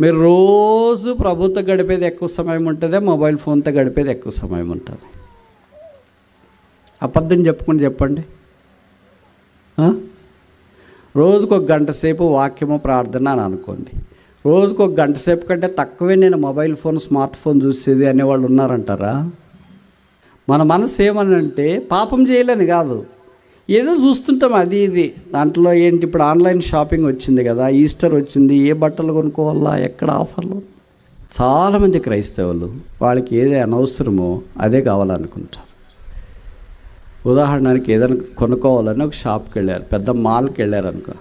మీరు రోజు ప్రభుత్వ గడిపేది ఎక్కువ సమయం ఉంటుంది, మొబైల్ ఫోన్తో గడిపేది ఎక్కువ సమయం ఉంటుంది. అబద్ధం చెప్పండి. రోజుకు 1 గంట సేపు వాక్యము ప్రార్థన అని అనుకోండి. రోజుకు 1 గంట సేపు కంటే తక్కువే నేను మొబైల్ ఫోన్, స్మార్ట్ ఫోన్ చూసేది అనేవాళ్ళు ఉన్నారంటారా? మన మనసు ఏమనంటే పాపం చేయలేని కాదు, ఏదో చూస్తుంటాం అది ఇది. దాంట్లో ఏంటి, ఇప్పుడు ఆన్లైన్ షాపింగ్ వచ్చింది కదా, ఈస్టర్ వచ్చింది, ఏ బట్టలు కొనుక్కోవాలా, ఎక్కడ ఆఫర్లు. చాలామంది క్రైస్తవులు వాళ్ళకి ఏది అనవసరమో అదే కావాలనుకుంటారు. ఉదాహరణకి ఏదైనా కొనుక్కోవాలని ఒక షాప్కి వెళ్ళారు, పెద్ద మాల్కి వెళ్ళారు అనుకో.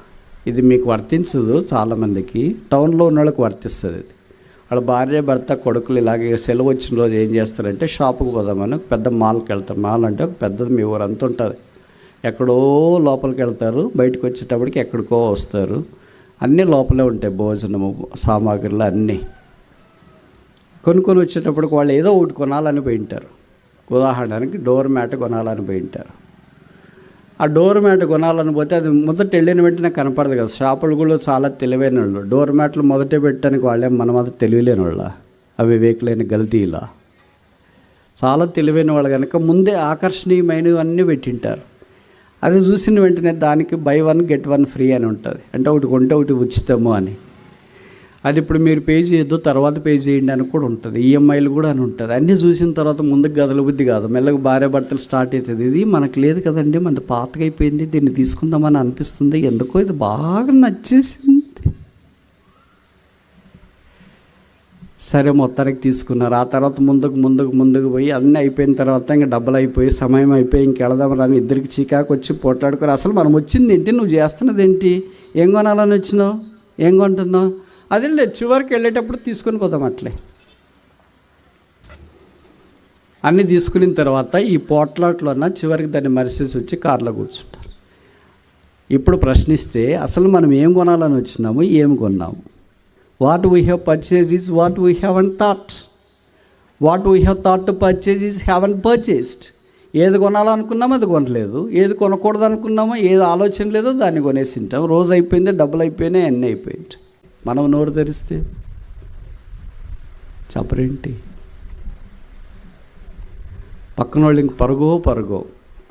ఇది మీకు వర్తించదు, చాలామందికి టౌన్లో ఉన్న వాళ్ళకి వర్తిస్తుంది. వాళ్ళ భార్య భర్త కొడుకులు ఇలాగే సెలవు వచ్చిన రోజు ఏం చేస్తారంటే షాపుకి పోదామని ఒక పెద్ద మాల్కి వెళ్తారు. మాల్ అంటే ఒక పెద్దది మీ ఊరంతా ఉంటుంది. ఎక్కడో లోపలికి వెళ్తారు, బయటకు వచ్చేటప్పటికి ఎక్కడికో వస్తారు. అన్నీ లోపలే ఉంటాయి, భోజనము సామాగ్రిలు అన్నీ. కొనుక్కొని వచ్చేటప్పటికి వాళ్ళు ఏదో ఒకటి కొనాలని పోయింటారు. ఉదాహరణకి డోర్ మ్యాట్ కొనాలని పోయింటారు. ఆ డోర్ మ్యాట్ కొనాలని పోతే అది మొదట వెళ్ళిన వెంటనే కనపడదు కదా. షాపులు కూడా చాలా తెలివైన వాళ్ళు. డోర్ మ్యాట్లు మొదటే పెట్టడానికి వాళ్ళే మన మాత్రం తెలియలేని వాళ్ళ, అవి వేయలేని గల్తీలా. చాలా తెలివైన వాళ్ళు కనుక ముందే ఆకర్షణీయమైనవన్నీ పెట్టింటారు. అది చూసిన వెంటనే దానికి buy 1 get 1 ఫ్రీ అని ఉంటుంది. అంటే ఒకటి కొంటే ఒకటి ఉచితము అని. అది ఇప్పుడు మీరు పే చేయొద్దు, తర్వాత పే చేయండి అని కూడా ఉంటుంది. ఈఎంఐలు కూడా అని ఉంటుంది. అన్నీ చూసిన తర్వాత ముందుకు గదల బుద్ధి కాదు, మెల్లగా భార్య భర్తలు స్టార్ట్ అవుతుంది. ఇది మనకు లేదు కదండి, మన పాతగా అయిపోయింది, దీన్ని తీసుకుందామని అనిపిస్తుంది, ఎందుకో ఇది బాగా నచ్చేసింది. సరే మొత్తానికి తీసుకున్నారు. ఆ తర్వాత ముందుకు పోయి అన్నీ అయిపోయిన తర్వాత ఇంకా డబ్బులు అయిపోయి సమయం అయిపోయి ఇంకెళదాం రాని ఇద్దరికి చీకాకు వచ్చి పోట్లాడుకొని, అసలు మనం వచ్చింది ఏంటి, నువ్వు చేస్తున్నది ఏంటి, ఏం కొనాలని వచ్చినావు, ఏం కొంటున్నావు, అది లేదు చివరికి వెళ్ళేటప్పుడు తీసుకొని పోదాం. అట్లే అన్నీ తీసుకున్న తర్వాత ఈ పోట్లాట్లోన చివరికి దాన్ని మరిసేసి వచ్చి కార్లో కూర్చుంటారు. ఇప్పుడు ప్రశ్నిస్తే అసలు మనం ఏం కొనాలని వచ్చినాము, ఏం కొన్నాము? What we have purchased is what we haven't thought. What we have thought to purchase is haven't purchased. ఏది కొనాలనుకున్నామో అది కొనలేదు, ఏది కొనకూడదు అనుకున్నామో ఏది ఆలోచన లేదో దాన్ని కొనేసి ఉంటాం. రోజు అయిపోయింది, డబ్బులు అయిపోయినాయి, అన్నీ అయిపోయింది. మనం నోరు తెరిస్తే చెప్పరేంటి? పక్కన వాళ్ళు ఇంక పరుగో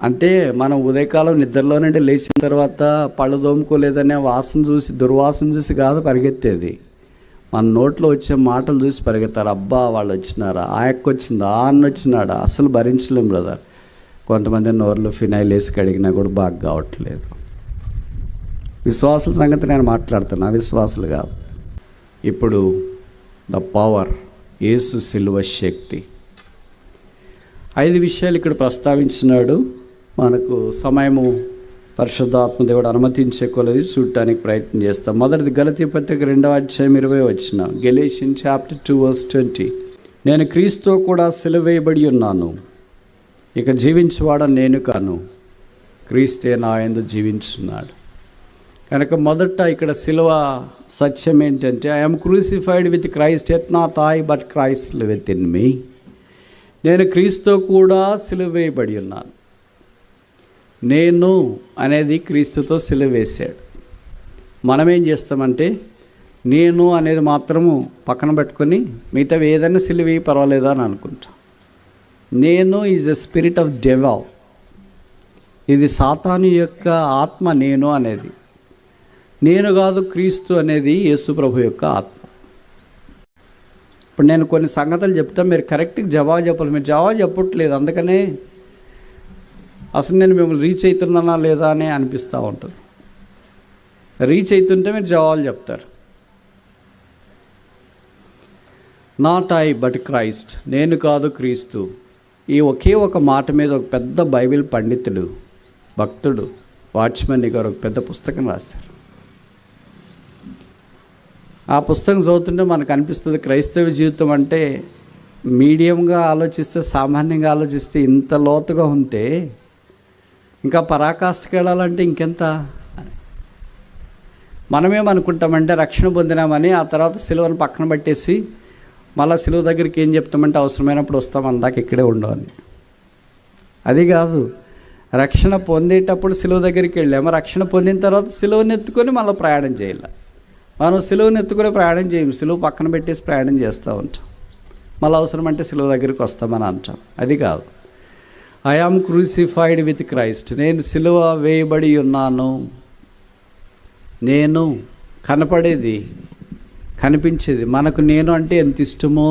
అంటే మనం ఉదయకాలం నిద్రలో నుండి లేచిన తర్వాత పళ్ళు దోముకోలేదనే వాసన చూసి, దుర్వాసన చూసి కాదు పరిగెత్తేది, మన నోట్లో వచ్చే మాటలు చూసి పరిగెత్తారు. అబ్బా వాళ్ళు వచ్చినారా, ఆ ఎక్క వచ్చిందా, ఆ అన్న వచ్చినాడా, అసలు భరించలేం బ్రదర్. కొంతమంది నోర్లు ఫినాయిల్ వేసి కడిగినా కూడా బాగా కావట్లేదు. విశ్వాసుల సంగతి నేను మాట్లాడుతున్నా, విశ్వాసులు కాదు. ఇప్పుడు ద పవర్, యేసు సిలువ శక్తి. 5 విషయాలు ఇక్కడ ప్రస్తావించినాడు. మనకు సమయము పరిశుద్ధాత్మ దేవుడు అనుమతించే కొలది చూడటానికి ప్రయత్నం చేస్తాం. మొదటిది గలతీ పత్రిక 2వ అధ్యాయం 20 వచనం. గెలేషియన్ చాప్టర్ 2 verse 20. నేను క్రీస్తుతో కూడా సిలువ వేయబడి ఉన్నాను, ఇక జీవించువాడ నేను కాను, క్రీస్తే నా యందు జీవించున్నాడు. కనుక మొదట ఇక్కడ సిలువ సత్యం ఏంటంటే, I'm crucified with Christ, at not I but Christ liveth in మీ. నేను క్రీస్తుతో కూడా సిలువ వేయబడి ఉన్నాను. నేను అనేది క్రీస్తుతో సిలువ వేశాడు. మనం ఏం చేస్తామంటే నేను అనేది మాత్రము పక్కన పెట్టుకొని మిగతావి ఏదైనా సిలువ పర్వాలేదా అని అనుకుంటాం. నేను is a spirit of devil. ఇది సాతాను యొక్క ఆత్మ. నేను అనేది నేను కాదు, క్రీస్తు అనేది యేసు ప్రభు యొక్క ఆత్మ. ఇప్పుడు నేను కొన్ని సంగతులు చెప్తాను, మీరు కరెక్ట్గా జవాబు చెప్పాలి. మీరు జవాబు చెప్పట్లేదు, అందుకనే అసలు నేను మిమ్మల్ని రీచ్ అవుతున్నానా లేదా అని అనిపిస్తూ ఉంటుంది. రీచ్ అవుతుంటే మీరు జవాబులు చెప్తారు. నాట్ ఐ బట్ క్రైస్ట్, నేను కాదు క్రీస్తు. ఈ ఒకే ఒక మాట మీద ఒక పెద్ద బైబిల్ పండితుడు, భక్తుడు వాచ్మెన్ గారు ఒక పెద్ద పుస్తకం రాశారు. ఆ పుస్తకం చదువుతుంటే మనకు అనిపిస్తుంది క్రైస్తవ జీవితం అంటే మీడియంగా ఆలోచిస్తే, సామాన్యంగా ఆలోచిస్తే ఇంత లోతుగా ఉంటే ఇంకా పరాకాష్ఠకి వెళ్ళాలంటే ఇంకెంత. మనమేమనుకుంటామంటే రక్షణ పొందినామని ఆ తర్వాత సిలువను పక్కన పెట్టేసి మళ్ళీ సిలువ దగ్గరికి ఏం చెప్తామంటే అవసరమైనప్పుడు వస్తాం, అందాక ఇక్కడే ఉండవని. అది కాదు, రక్షణ పొందేటప్పుడు సిలువ దగ్గరికి వెళ్ళాము, రక్షణ పొందిన తర్వాత సిలువను ఎత్తుకొని మళ్ళీ ప్రయాణం చేయాలి. మనం సిలువను ఎత్తుకునే ప్రయాణం చేయం, సిలువ పక్కన పెట్టేసి ప్రయాణం చేస్తూ ఉంటాం. మళ్ళీ అవసరం అంటే సిలువ దగ్గరికి వస్తామని అంటాం. అది కాదు. I am crucified with Christ. నేను సిలువ వేయబడి ఉన్నాను. నేను కనపడేది, కనిపించేది. మనకు నేను అంటే ఎంత ఇష్టమో.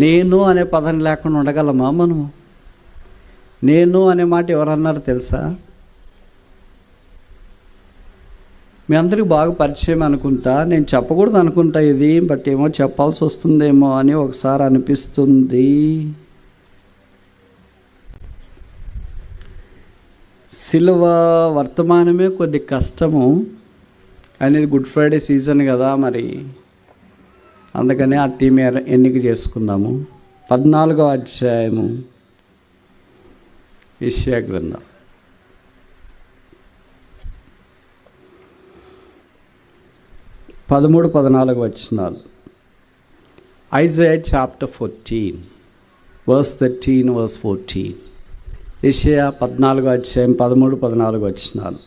నేను అనే పదం లేకుండా ఉండగలమా మనము? నేను అనే మాట ఎవరన్నారో తెలుసా? మీ అందరికీ బాగా పరిచయం అనుకుంటా. నేను చెప్పకూడదు అనుకుంటా ఇది, బట్ ఏమో చెప్పాల్సి వస్తుందేమో అని ఒకసారి అనిపిస్తుంది. సిలువ వర్తమానమే కొద్ది కష్టము. అనేది గుడ్ ఫ్రైడే సీజన్ కదా, మరి అందుకనే ఆ థీమ్ ఎన్నిక చేసుకుందాము. 14వ అధ్యాయము యెషయా గ్రంథం. పదమూడు 14 వచనాలు. Isaiah chapter 14 verse 13 verse 14. యెషయా 14వ అధ్యాయం 13, 14 వచనాలు.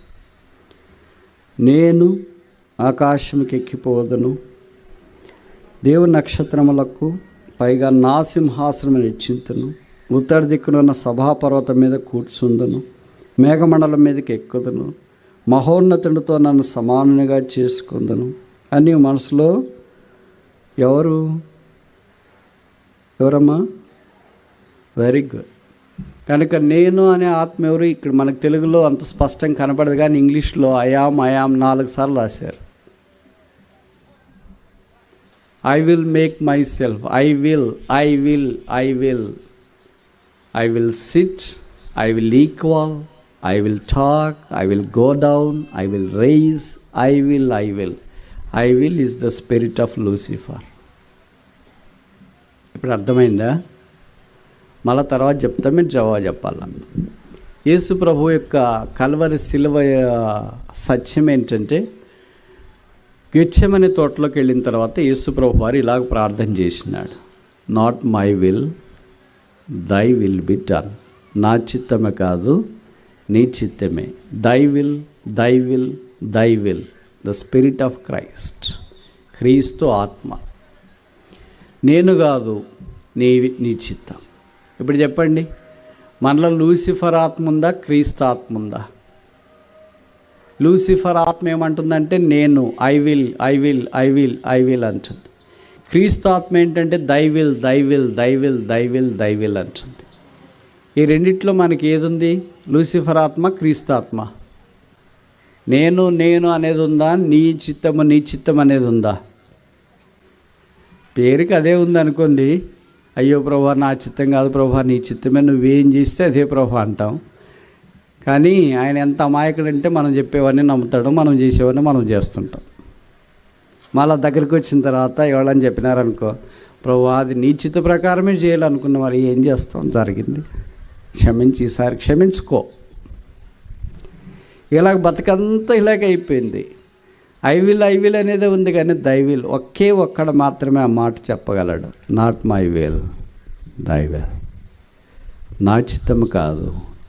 నేను ఆకాశంకి ఎక్కిపోదును, దేవుని నక్షత్రములకు పైగా నా సింహాసనం నిశ్చింతును, ఉత్తర దిక్కునున్న సభాపర్వతం మీద కూర్చుందును, మేఘమండలం మీదకి ఎక్కుదును, మహోన్నతునితో నన్ను సమానునిగా చేసుకుందును అని మనసులో ఎవరమ్మా? Very good. కనుక నేను అనే ఆత్మ ఎవరు? ఇక్కడ మనకు తెలుగులో అంత స్పష్టంగా కనపడదు, కానీ ఇంగ్లీష్లో ఐయామ్ 4 సార్లు రాశారు. I will make myself, I will sit, I will equal, I will talk, I will go down, I will rise, I will is the spirit of Lucifer. ఇప్పుడు అర్థమైందా? మళ్ళా తర్వాత చెప్తా, మీరు జవాబు చెప్పాల. యేసు ప్రభు యొక్క కల్వరి శిలువ సత్యం ఏంటంటే, గెత్సెమనే తోటలోకి వెళ్ళిన తర్వాత యేసు ప్రభు వారు ఇలాగ ప్రార్థన చేసినాడు. Not my will, thy will be done. నా చిత్తమే కాదు, నీ చిత్తమే. Thy will, thy will, thy will. The spirit of Christ. క్రీస్తు ఆత్మ. నేను కాదు, నీ చిత్తం. ఇప్పుడు చెప్పండి, మనలో లూసిఫర్ ఆత్మ ఉందా, క్రీస్తు ఆత్మ ఉందా? లూసిఫర్ ఆత్మ ఏమంటుందంటే నేను, ఐ విల్ అంటుంది. క్రీస్తు ఆత్మ ఏంటంటే దై విల్ అంటుంది. ఈ రెండిట్లో మనకి ఏది ఉంది? లూసిఫర్ ఆత్మ, క్రీస్తు ఆత్మ. నేను అనేది ఉందా? నీ చిత్తం అనేది ఉందా? పేరుకి అదే ఉంది అనుకోండి. అయ్యో ప్రభా నా చిత్తం కాదు ప్రభా, నీ చిత్తమే, నువ్వేం చేస్తే అదే ప్రభా అంటాం. కానీ ఆయన ఎంత అమాయకుడంటే మనం చెప్పేవన్నీ నమ్ముతాడు, మనం చేసేవన్నీ మనం చేస్తుంటాం. మళ్ళీ దగ్గరికి వచ్చిన తర్వాత ఎవరని చెప్పినారనుకో, ప్రభా అది నీ చిత్త ప్రకారమే చేయాలనుకున్న, మరి ఏం చేస్తాం, జరిగింది, క్షమించి ఈసారి క్షమించుకో. ఇలాగ బతుకంతా ఇలాగ అయిపోయింది. ఐ విల్ అనేదే ఉంది, కానీ దై విల్ ఒక్కడ మాత్రమే ఆ మాట చెప్పగలడు. Not my will, thy will. నా చిత్తము కాదు,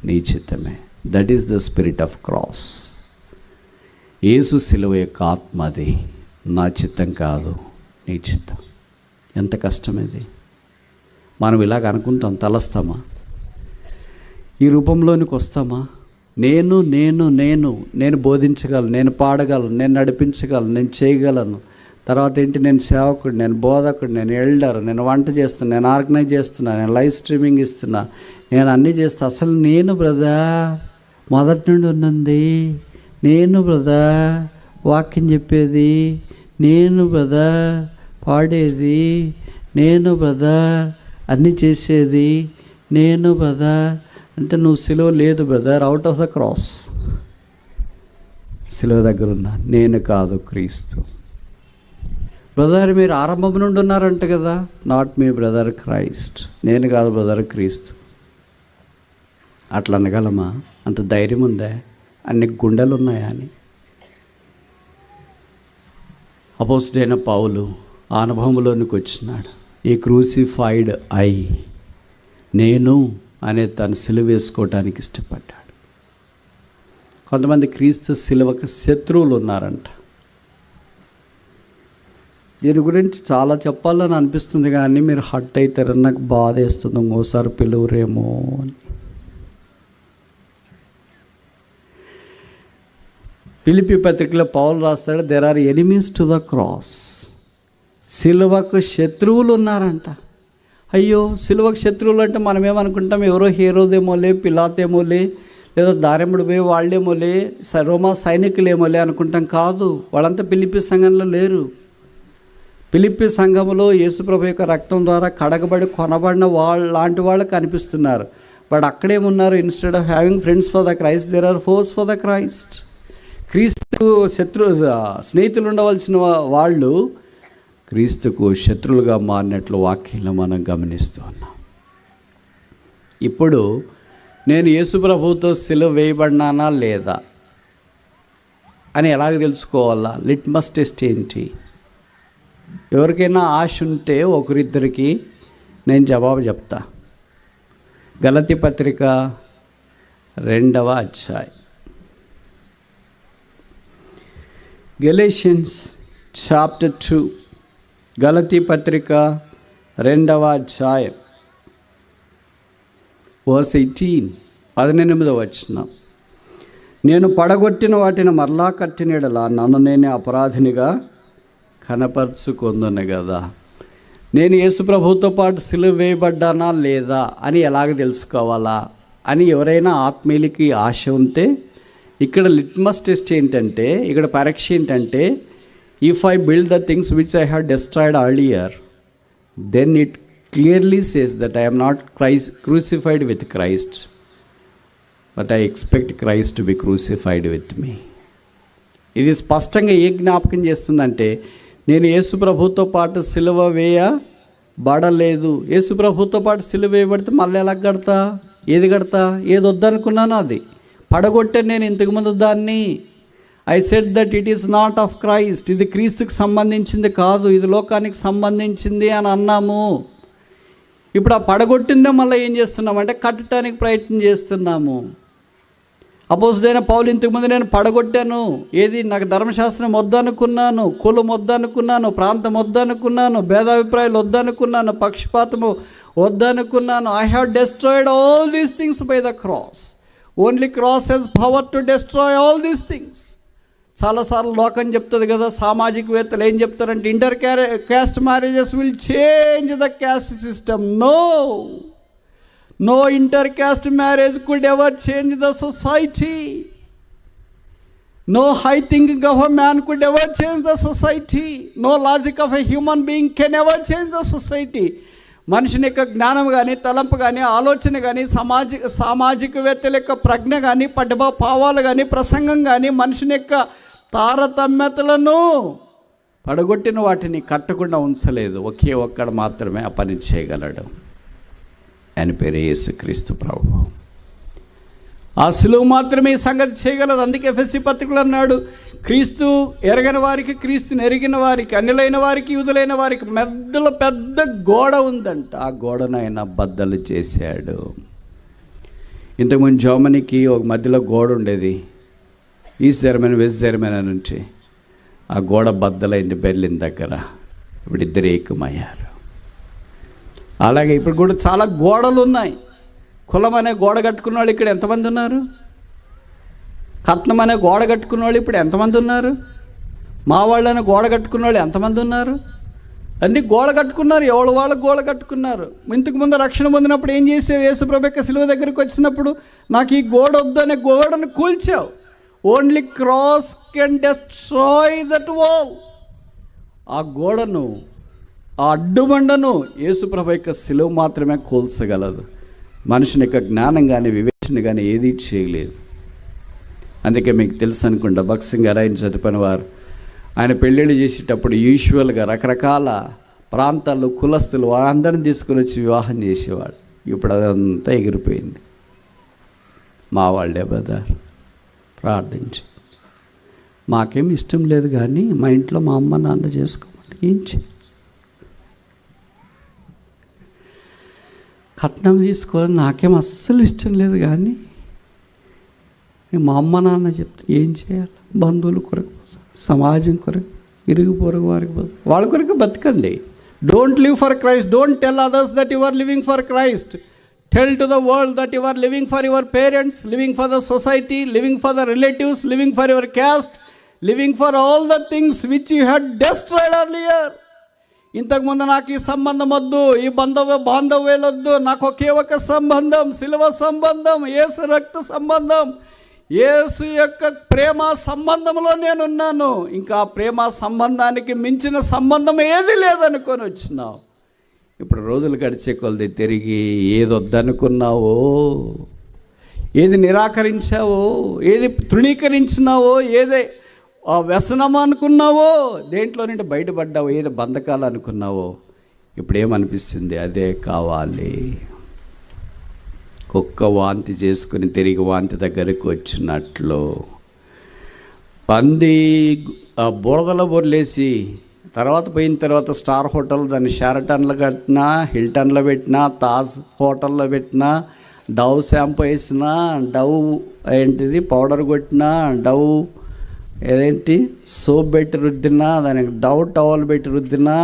నీ చిత్తమే. That is the spirit of cross. Yesu శిలువ యొక్క ఆత్మ అది. నా చిత్తం కాదు, నీ చిత్తం. ఎంత కష్టం ఇది. మనం ఇలాగ అనుకుంటాం, తలస్తామా? ఈ రూపంలోనికి వస్తామా? నేను బోధించగలను, నేను పాడగలను, నేను నడిపించగలను, నేను చేయగలను. తర్వాత ఏంటి? నేను సేవకుడు, నేను బోధకుడు, నేను ఎల్డర్, నేను వంట చేస్తున్నా, నేను ఆర్గనైజ్ చేస్తున్నా, నేను లైవ్ స్ట్రీమింగ్ ఇస్తున్నా, నేను అన్నీ చేస్తా. అసలు నేను బ్రదర్ మొదటి నుండి ఉన్నది, నేను బ్రదర్ వాక్యం చెప్పేది, నేను బ్రదర్ పాడేది, నేను బ్రదర్ అన్నీ చేసేది, నేను బ్రదర్ అంటే నువ్వు సిలువ లేదు brother, out of the cross. సిలువ దగ్గర ఉన్నా. నేను కాదు, క్రీస్తు. బ్రదర్ మీరు ఆరంభం నుండి ఉన్నారంట కదా. Not me brother, Christ. నేను కాదు బ్రదర్, క్రీస్తు. అట్లా అనగలమా? అంత ధైర్యం ఉందా? అన్ని గుండెలు ఉన్నాయా అని. అపోస్తలుడైన పౌలు ఆ అనుభవంలోనికి వచ్చినాడు. ఈ క్రూసిఫైడ్ నేను అనే తను సిలువ వేసుకోవటానికి ఇష్టపడ్డాడు. కొంతమంది క్రీస్తు సిలువకు శత్రువులు ఉన్నారంట. దీని గురించి చాలా చెప్పాలని అనిపిస్తుంది, కానీ మీరు హట్ అవుతారని నాకు బాధ వేస్తుంది. ఇంకోసారి పిలువురేమో అని. ఫిలిప్పీ పత్రికలో పౌలు రాస్తాడు, there are enemies to the cross. సిలువకు శత్రువులు ఉన్నారంట. అయ్యో, సిలువకు శత్రువులు అంటే మనం ఏమనుకుంటాం, ఎవరో హీరోదేమోలే, పిలాతేమోలే, లేదా దారెముడు పోయి వాళ్ళేమోలే, రోమా సైనికులేమోలే అనుకుంటాం. కాదు, వాళ్ళంతా ఫిలిప్పీ సంఘంలో లేరు. ఫిలిప్పీ సంఘంలో యేసుప్రభు యొక్క రక్తం ద్వారా కడగబడి కొనబడిన లాంటి వాళ్ళు కనిపిస్తున్నారు. బట్ అక్కడేమున్నారు, instead of having friends for the Christ, there are foes for the Christ. క్రీస్తు స్నేహితులు ఉండవలసిన వాళ్ళు క్రీస్తుకు శత్రువులుగా మారినట్లు వాక్యంలో మనం గమనిస్తూ ఉన్నాం. ఇప్పుడు నేను యేసుప్రభువుతో సిలువ వేయబడినానా లేదా అని ఎలాగ తెలుసుకోవాలా? లిట్మస్ టెస్ట్ ఏంటి? ఎవరికైనా ఆశ ఉంటే ఒకరిద్దరికి నేను జవాబు చెప్తా. గలతీ పత్రిక 2వ అధ్యాయం, గెలేషియన్స్ చాప్టర్ 2, గలతీ పత్రిక 2వ అధ్యాయం వర్స్ 18, 18వ వచనం. నేను పడగొట్టిన వాటిని మరలా కట్టినడలా నన్ను నేనే అపరాధినిగా కనపరుచుకుందును కదా. నేను యేసుప్రభువుతో పాటు సిలువ వేయబడ్డానా లేదా అని ఎలాగ తెలుసుకోవాలా అని ఎవరైనా ఆత్మీయులకి ఆశ ఉంటే, ఇక్కడ లిట్మస్ టెస్ట్ ఏంటంటే, ఇక్కడ పరీక్ష ఏంటంటే, if I build the things which I have destroyed earlier, then it clearly says that I am not crucified with Christ, but I expect Christ to be crucified with me. ఇది స్పష్టంగా ఏ జ్ఞాపకం చేస్తుందంటే, నేను యేసుప్రభుతో పాటు సిలువ వేయబడలేదు. యేసుప్రభుతో పాటు సిలువ వేయబడితే మళ్ళీ ఎలా కడతా? ఏది కడతా? ఏది వద్దనుకున్నానో అది పడగొట్టాను నేను ఇంతకుముందు దాన్ని. I said that it is not of Christ, ఇది క్రీస్తుకి సంబంధించింది కాదు, ఇది లోకానికి సంబంధించింది అని అన్నాము. ఇప్పుడు ఆ పడగొట్టిందే మళ్ళీ ఏం చేస్తున్నామంటే కట్టడానికి ప్రయత్నం చేస్తున్నాము. అపోజిడైన పౌలు ఇంతకుముందు నేను పడగొట్టాను, ఏది నాకు ధర్మశాస్త్రం వద్దనుకున్నాను, కులం వద్దనుకున్నాను, ప్రాంతం వద్దనుకున్నాను, భేదాభిప్రాయాలు వద్దనుకున్నాను, పక్షపాతము వద్దనుకున్నాను. I have destroyed all these things by the cross. Only cross has power to destroy all these things. చాలాసార్లు లోకం చెప్తుంది కదా, సామాజికవేత్తలు ఏం చెప్తారంటే, intercaste marriages will change the caste system. No intercaste marriage could ever change the society. No high thinking of a man could ever change the society. No logic of a human being can ever change the society. మనిషిని యొక్క జ్ఞానం కానీ, తలంపు కానీ, ఆలోచన కానీ, సామాజికవేత్తల యొక్క ప్రజ్ఞ కానీ, భావాలు కానీ, ప్రసంగం కానీ మనిషిని యొక్క తారతమ్యతలను పడగొట్టిన వాటిని కట్టకుండా ఉంచలేదు. ఒకే ఒక్కడు మాత్రమే ఆ పని చేయగలడు. ఆయన పేరు యేసుక్రీస్తు ప్రభువు. ఆ సిలువ మాత్రమే ఈ సంగతి చేయగలదు. అందుకే ఎఫెసీ పత్రికలో అన్నాడు, క్రీస్తు ఎరగని వారికి, క్రీస్తుని ఎరిగిన వారికి, అన్యులైన వారికి, యూదులైన వారికి మధ్యలో పెద్ద గోడ ఉందంట. ఆ గోడను ఆయన బద్దలు చేశాడు. ఇంతకుముందు జర్మనీకి ఒక మధ్యలో గోడ ఉండేది, ఈస్ట్ జర్మనీ వెస్ట్ జర్మనీ నుంచి. ఆ గోడ బద్దలైంది బెర్లిన్ దగ్గర. ఇప్పుడు ఇద్దరు ఏకమయ్యారు. అలాగే ఇప్పుడు కూడా చాలా గోడలు ఉన్నాయి. కులం అనే గోడ కట్టుకున్న వాళ్ళు ఇక్కడ ఎంతమంది ఉన్నారు? కట్నం అనే గోడ కట్టుకున్న వాళ్ళు ఇప్పుడు ఎంతమంది ఉన్నారు? మా వాళ్ళు అనే గోడ కట్టుకున్న వాళ్ళు ఎంతమంది ఉన్నారు? అన్నీ గోడ కట్టుకున్నారు, ఎవరు వాళ్ళు గోడ కట్టుకున్నారు. ఇంతకు ముందు రక్షణ పొందినప్పుడు ఏం చేసావు? యేసుప్రభు యొక్క సిలువ దగ్గరికి వచ్చినప్పుడు నాకు ఈ గోడ వద్దు అనే గోడను కూల్చావు. Only cross can destroy that wall. ఆ గోడను, ఆ అడ్డుబండను యేసుప్రభు యొక్క సిలువ మాత్రమే కూల్చగలదు. మనుషుని యొక్క జ్ఞానం కానీ, వివేచన కానీ ఏదీ చేయలేదు. అందుకే మీకు తెలుసు అనుకుంటా, భగత్ సింగ్ గారు ఆయన చదువుకున్న వారు, ఆయన పెళ్ళిళ్ళు చేసేటప్పుడు యూజువల్గా రకరకాల ప్రాంతాల్లో కులస్తులు వాళ్ళందరినీ తీసుకుని వచ్చి వివాహం చేసేవాడు. ఇప్పుడు అదంతా ఎగిరిపోయింది. మా వాళ్ళే బ్రదర్ ప్రార్థించి, మాకేం ఇష్టం లేదు కానీ మా ఇంట్లో మా అమ్మ నాన్న చేసుకోమని ఏం చేయాలి? కట్నం తీసుకోవాలని నాకేం అస్సలు ఇష్టం లేదు కానీ మా అమ్మ నాన్న చెప్తే ఏం చేయాలి? బంధువుల కొరకు, సమాజం కొరకు ఇరుగు పొరుగు వారికి వాళ్ళ కొరకు బతకండి. Don't live for Christ. Don't tell others that you are living for Christ. Tell to the world that you are living for your parents, living for the society, living for the relatives, living for your caste, living for all the things which you had destroyed earlier. ఇంతకుముందు నాకు ఈ సంబంధం వద్దు, ఈ బాంధవ్యాలొద్దు, నాకు ఒకే ఒక సంబంధం, సిలువ సంబంధం, యేసు రక్త సంబంధం, యేసు యొక్క ప్రేమ సంబంధంలో నేనున్నాను. ఇంకా ప్రేమ సంబంధానికి మించిన సంబంధం ఏది లేదనుకొని వచ్చినావు. ఇప్పుడు రోజులు గడిచే కొలది తిరిగి ఏది వద్దనుకున్నావో, ఏది నిరాకరించావో, ఏది తృణీకరించినావో, ఏదే వ్యసనం అనుకున్నావో, దేంట్లో నుండి బయటపడ్డావో, ఏది బంధకాలు అనుకున్నావో, ఇప్పుడు ఏమనిపిస్తుంది? అదే కావాలి. కుక్క వాంతి చేసుకుని తిరిగి వాంతి దగ్గరికి వచ్చినట్లు పంది బురదలో బొర్లేసి తర్వాత పోయిన తర్వాత స్టార్ హోటల్ దాన్ని షెరటన్లో కట్టినా, హిల్టన్లో పెట్టినా, తాజ్ హోటల్లో పెట్టినా, డవ్ షాంపూ వేసినా, డవ్ ఏంటిది పౌడర్ కొట్టినా, డవ్ సోప్ పెట్టి రుద్దినా, దానికి డవ్ టవల్ పెట్టి రుద్దినా,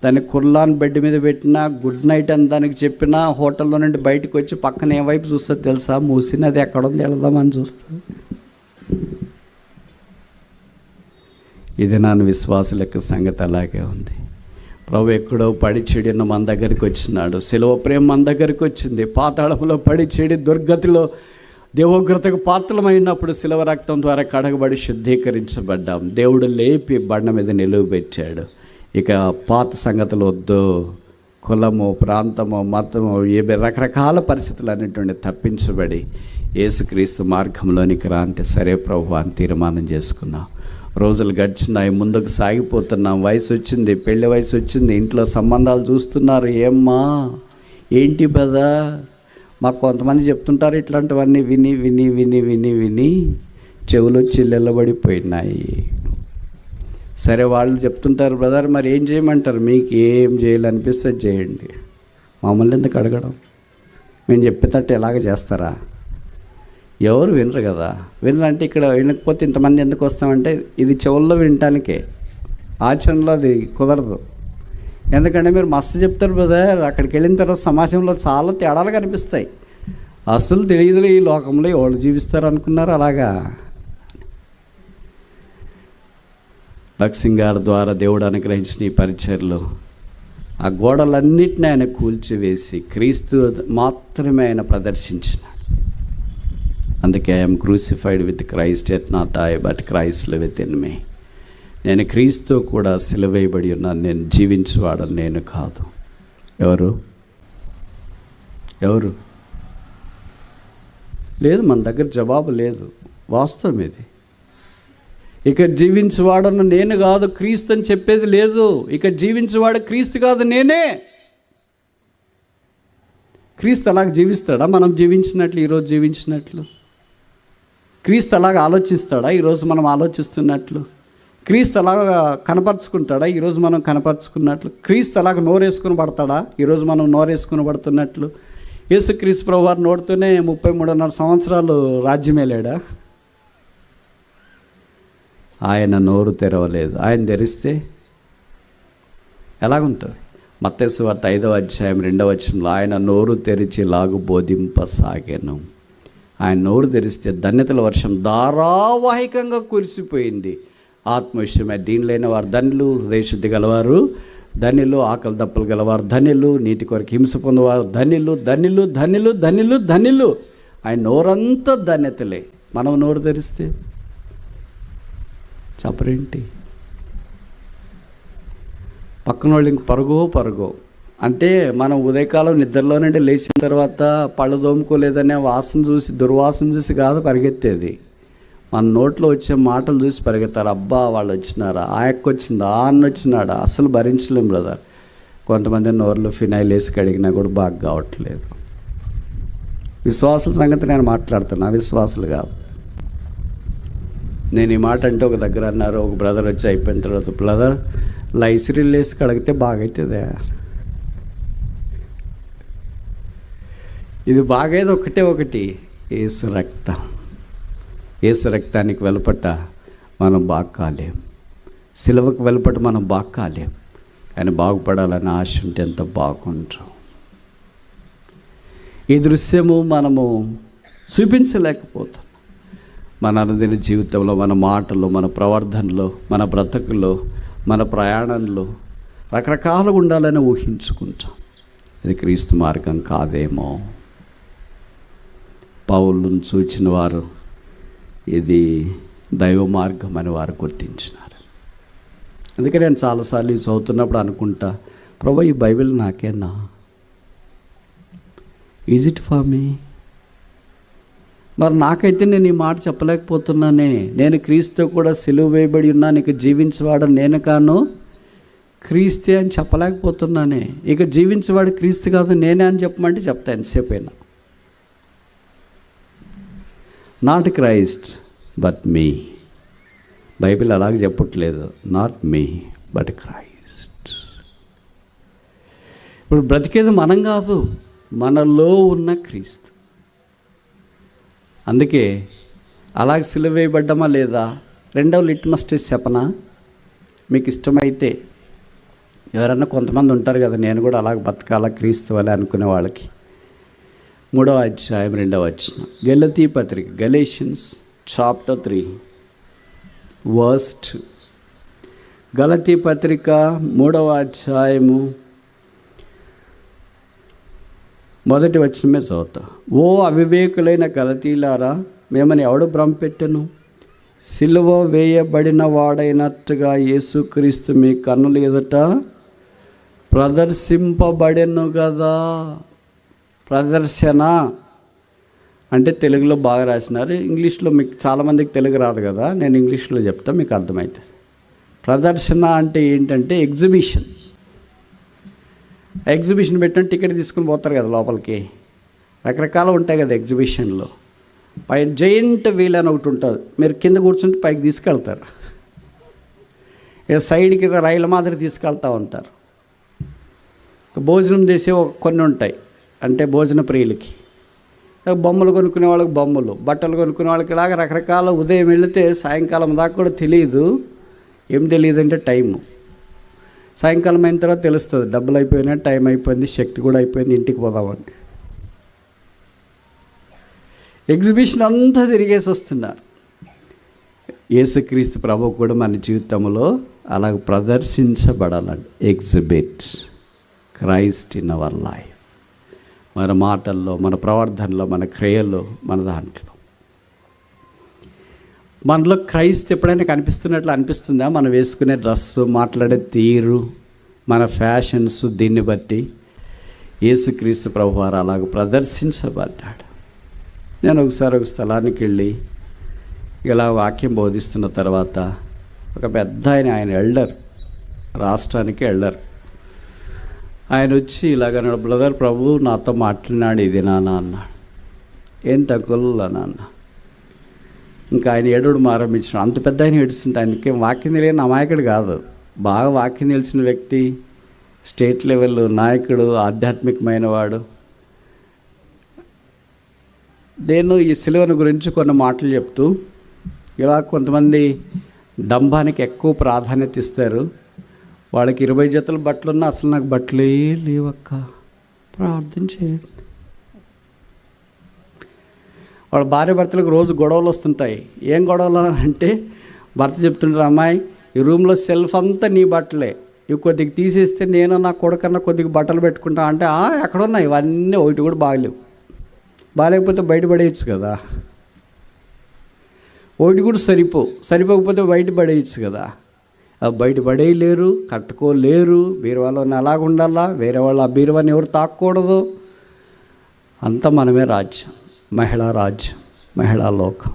దాన్ని కుర్లాన్ బెడ్ మీద పెట్టినా, గుడ్ నైట్ అని దానికి చెప్పినా, హోటల్లో నుండి బయటకు వచ్చి పక్కన ఏ వైపు చూస్తుంది తెలుసా? మూసినది ఎక్కడుంది వెళదామని చూస్తుంది. ఇది నాన్న విశ్వాసుల యొక్క సంగతి అలాగే ఉంది. ప్రభు ఎక్కడో పడి చెడిన మన దగ్గరికి వచ్చినాడు. సిలువ ప్రేమ మన దగ్గరికి వచ్చింది. పాతాళంలో పడి చెడి దుర్గతిలో దేవోగ్రతకు పాత్రమైనప్పుడు సిలువ రక్తం ద్వారా కడగబడి శుద్ధీకరించబడ్డాం. దేవుడు లేపి బండ మీద నిలువబెట్టాడు. ఇక పాత సంగతులు వద్దు. కులము, ప్రాంతము, మతము, రకరకాల పరిస్థితులు అన్నింటి తప్పించబడి యేసుక్రీస్తు మార్గంలోనికి రా అంటే సరే ప్రభు అని తీర్మానం చేసుకున్నాం. రోజులు గడిచినాయి, ముందుకు సాగిపోతున్నాం. వయసు వచ్చింది, పెళ్లి వయసు వచ్చింది, ఇంట్లో సంబంధాలు చూస్తున్నారు. ఏమ్మా ఏంటి బదా? మాకు కొంతమంది చెప్తుంటారు ఇట్లాంటివన్నీ విని విని విని విని విని చెవులు చిల్లెల్లబడిపోయినాయి. సరే వాళ్ళు చెప్తుంటారు, బ్రదర్ మరి ఏం చేయమంటారు? మీకు ఏం చేయాలనిపిస్తే చేయండి, మమ్మల్ని ఎందుకు అడగడం? మేము చెప్పేటట్టు ఎలాగ చేస్తారా? ఎవరు వినరు కదా. వినరంటే ఇక్కడ వినకపోతే ఇంతమంది ఎందుకు వస్తామంటే ఇది చెవుల్లో వినటానికే, ఆచరణలో అది కుదరదు. ఎందుకంటే మీరు మస్తు చెప్తారు బ్రదర్, అక్కడికి వెళ్ళిన తర్వాత సమాజంలో చాలా తేడాలు కనిపిస్తాయి. అసలు తెలియదు ఈ లోకంలో ఎవరు జీవిస్తారు అనుకున్నారు అలాగా. భక్సింగ్ గారి ద్వారా దేవుడు అనుగ్రహించిన ఈ పరిచర్లు ఆ గోడలన్నిటిని ఆయన కూల్చివేసి క్రీస్తు మాత్రమే ఆయన ప్రదర్శించినాడు. అందుకే I'm crucified with Christ, at not I but Christ liveth in మీ. నేను క్రీస్తు కూడా సిలువేయబడి ఉన్నాను. నేను జీవించేవాడని నేను కాదు. ఎవరు లేదు, మన దగ్గర జవాబు లేదు. వాస్తవం ఇది. ఇక జీవించేవాడను నేను కాదు, క్రీస్తు అని చెప్పేది లేదు. ఇక జీవించేవాడు క్రీస్తు కాదు, నేనే. క్రీస్తు అలాగ జీవిస్తాడా? మనం జీవించినట్లు, ఈరోజు జీవించినట్లు. క్రీస్తు అలాగ ఆలోచిస్తాడా? ఈరోజు మనం ఆలోచిస్తున్నట్లు. క్రీస్తు అలాగ కనపరుచుకుంటాడా? ఈరోజు మనం కనపరుచుకున్నట్లు. క్రీస్తు అలాగ నోరేసుకుని పడతాడా? ఈరోజు మనం నోరేసుకుని పడుతున్నట్లు. యేసుక్రీస్తు ప్రభు వారు నోడుతూనే 33.5 సంవత్సరాలు రాజ్యమేలాడా? ఆయన నోరు తెరవలేదు. ఆయన తెరిస్తే ఎలాగుంటుంది? మత్తయి సువార్త 5వ అధ్యాయం 2వ వచనంలో ఆయన నోరు తెరిచి లాగు బోధింపసాగాను. ఆయన నోరు తెరిస్తే ధన్యతల వర్షం ధారావాహికంగా కురిసిపోయింది. ఆత్మవిషయమై దీనిలైన వారు ధన్యులు, హృదయశుద్ధి గలవారు ధన్యులు, ఆకలి దప్పులు గలవారు ధన్యులు, నీతి కొరకు హింస పొందేవారు ధన్యులు, ధన్యులు, ధన్యులు, ధన్యులు, ధన్యులు. ఆయన నోరంతా ధన్యతలే. మనం నోరు తెరిస్తే చెప్పరేంటి? పక్కన వాళ్ళు ఇంక పరుగో అంటే మనం ఉదయకాలం నిద్రలో నుండి లేచిన తర్వాత పళ్ళు దోముకోలేదనే వాసన చూసి, దుర్వాసన చూసి కాదు పరిగెత్తేది. మన నోట్లో వచ్చే మాటలు చూసి పరిగెత్తారు. అబ్బా వాళ్ళు వచ్చినారా, ఆ ఎక్క వచ్చిందా, ఆ అన్న వచ్చినాడా, అసలు భరించలేం బ్రదర్. కొంతమంది నోరులో ఫినాయిల్ వేసి కడిగినా కూడా బాగా కావట్లేదు. విశ్వాసుల సంగతి నేను మాట్లాడుతున్నా, విశ్వాసులు కాదు. నేను ఈ మాట అంటే ఒక దగ్గర అన్నారు, ఒక బ్రదర్ వచ్చి అయిపోయిన తర్వాత, బ్రదర్ లైసిరీలు వేసి కడిగితే బాగైతుందా? ఇది బాగైదు ఒకటి యేసు రక్తం. యేసు రక్తానికి వెలుపట మనం బాగా కాలేం. సిలువకు వెలుపటి మనం బాగు కాలేం, కానీ బాగుపడాలని ఆశ ఉంటే ఎంత బాగుంటాం. ఈ దృశ్యము మనము చూపించలేకపోతాం. మన అనుదిన జీవితంలో, మన మాటల్లో, మన ప్రవర్తనలో, మన బ్రతుకుల్లో, మన ప్రయాణంలో రకరకాలుగా ఉండాలని ఊహించుకుంటాం. ఇది క్రీస్తు మార్గం కాదేమో. పౌలును చూచిన వారు ఇది దైవ మార్గం అని వారు గుర్తించినారు. అందుకే నేను చాలాసార్లు ఇది చదువుతున్నప్పుడు అనుకుంటా, ప్రభు ఈ బైబిల్ నాకేనా? Is it for me? మరి నాకైతే నేను ఈ మాట చెప్పలేకపోతున్నానే. నేను క్రీస్తు కూడా సిలువ వేయబడి ఉన్నా, నీకు జీవించేవాడు నేను కాను, క్రీస్తే అని చెప్పలేకపోతున్నానే. ఇక జీవించేవాడు క్రీస్తు కాదు నేనే అని చెప్పమంటే చెప్తా ఎంతసేపు అయినా. Not Christ but me. Bible అలాగే చెప్పట్లేదు, నాట్ మీ బట్ క్రైస్ట్. ఇప్పుడు బ్రతికేది మనం కాదు, మనలో ఉన్న క్రీస్తు. అందుకే అలాగే సిలువ వేయబడ్డమా లేదా? రెండవ లిట్మస్ టెస్ట్ చెప్పనా? మీకు ఇష్టమైతే ఎవరన్నా కొంతమంది ఉంటారు కదా, నేను కూడా అలాగ బతకాల క్రీస్తు వలె అనుకునే వాళ్ళకి 3వ అధ్యాయం 2వ వచనం, గలతీ పత్రిక, గలేషియన్స్ చాప్టర్ 3 verse 2. గలతీ పత్రిక 3వ అధ్యాయము 1వ వచనమే చదువుతా. ఓ అవివేకులైన గలతీలారా, మేమని ఎవడు భ్రమపెట్టెను? సిలువ వేయబడిన వాడైనట్టుగా యేసుక్రీస్తు మీ కన్నుల ఎదుట ప్రదర్శింపబడెను కదా. ప్రదర్శన అంటే తెలుగులో బాగా రాసినారు, ఇంగ్లీష్లో మీకు చాలామందికి తెలుగు రాదు కదా, నేను ఇంగ్లీష్లో చెప్తా మీకు అర్థమవుతుంది. ప్రదర్శన అంటే ఏంటంటే ఎగ్జిబిషన్. ఎగ్జిబిషన్ పెట్టిన టికెట్ తీసుకుని పోతారు కదా లోపలికి, రకరకాలు ఉంటాయి కదా ఎగ్జిబిషన్లో. పై జైంట్ వీల్ అని ఒకటి ఉంటుంది, మీరు కింద కూర్చుంటే పైకి తీసుకెళ్తారు. ఇక సైడ్కి రైలు మాదిరి తీసుకెళ్తూ ఉంటారు. భోజనం చేసే కొన్ని ఉంటాయి, అంటే భోజన ప్రియులకి. బొమ్మలు కొనుక్కునే వాళ్ళకి బొమ్మలు, బట్టలు కొనుక్కునే వాళ్ళకి ఇలాగ రకరకాల. ఉదయం వెళితే సాయంకాలం దాకా కూడా తెలియదు. ఏం తెలియదు అంటే టైము. సాయంకాలం అయిన తర్వాత తెలుస్తుంది, డబ్బులు అయిపోయినా, టైం అయిపోయింది, శక్తి కూడా అయిపోయింది, ఇంటికి పోదామని. ఎగ్జిబిషన్ అంతా తిరిగేసి వస్తున్నారు. యేసుక్రీస్తు ప్రభువు కూడా మన జీవితంలో అలాగ ప్రదర్శించబడాలండి. Exhibit Christ in our life. మన మాటల్లో, మన ప్రవర్తనలో, మన క్రియల్లో, మన దాంట్లో మనలో క్రైస్తు ఎప్పుడైనా కనిపిస్తున్నట్లు అనిపిస్తుందా? మనం వేసుకునే డ్రెస్సు, మాట్లాడే తీరు, మన ఫ్యాషన్స్, దీన్ని బట్టి యేసుక్రీస్తు ప్రభువారు అలాగ ప్రదర్శించబడ్డాడు. నేను ఒకసారి ఒక స్థలానికి వెళ్ళి ఇలా వాక్యం బోధిస్తున్న తర్వాత ఒక పెద్ద ఆయన ఎల్డర్, రాష్ట్రానికి ఎల్డర్, ఆయన వచ్చి ఇలాగన్నాడు, బ్రదర్ ప్రభు నాతో మాట్లాడినాడు ఇది నాన్న అన్నాడు. ఏం తక్కువ నాన్న. ఇంకా ఆయన ఏడుడు ఆరంభించాడు. అంత పెద్ద ఆయన ఏడుస్తుంటే ఆయనకి వాక్యం తెలియని అమాయకుడు కాదు, బాగా వాక్యం తెలిసిన వ్యక్తి, స్టేట్ లెవెల్ నాయకుడు, ఆధ్యాత్మికమైన వాడు. నేను ఈ సిలువను గురించి కొన్ని మాటలు చెప్తూ, ఇలా కొంతమంది డంబానికి ఎక్కువ ప్రాధాన్యత ఇస్తారు. వాళ్ళకి 20 జతల బట్టలు ఉన్నా అసలు నాకు బట్టలే లేవక్క, ప్రార్థన చేయండి. వాళ్ళ భార్య భర్తలకు రోజు గొడవలు వస్తుంటాయి. ఏం గొడవలు అంటే, భర్త చెప్తుంటారు, అమ్మాయి ఈ రూమ్లో సెల్ఫ్ అంతా నీ బట్టలే, ఇవి కొద్దిగా తీసేస్తే నేను నా కొడుకన్నా కొద్దిగా బట్టలు పెట్టుకుంటా అంటే, ఎక్కడున్నా ఇవన్నీ ఒకటి కూడా బాగలేవు. బాగాలేకపోతే బయటపడేయచ్చు కదా, ఒకటి కూడా సరిపోకపోతే బయట పడేయచ్చు కదా. బయట పడేయలేరు, కట్టుకోలేరు, బీరువాలోనే అలాగ ఉండాలా, వేరే వాళ్ళు ఆ బీరువాని ఎవరు తాకూడదు. అంతా మనమే రాజ్యం, మహిళా రాజ్యం, మహిళా లోకం.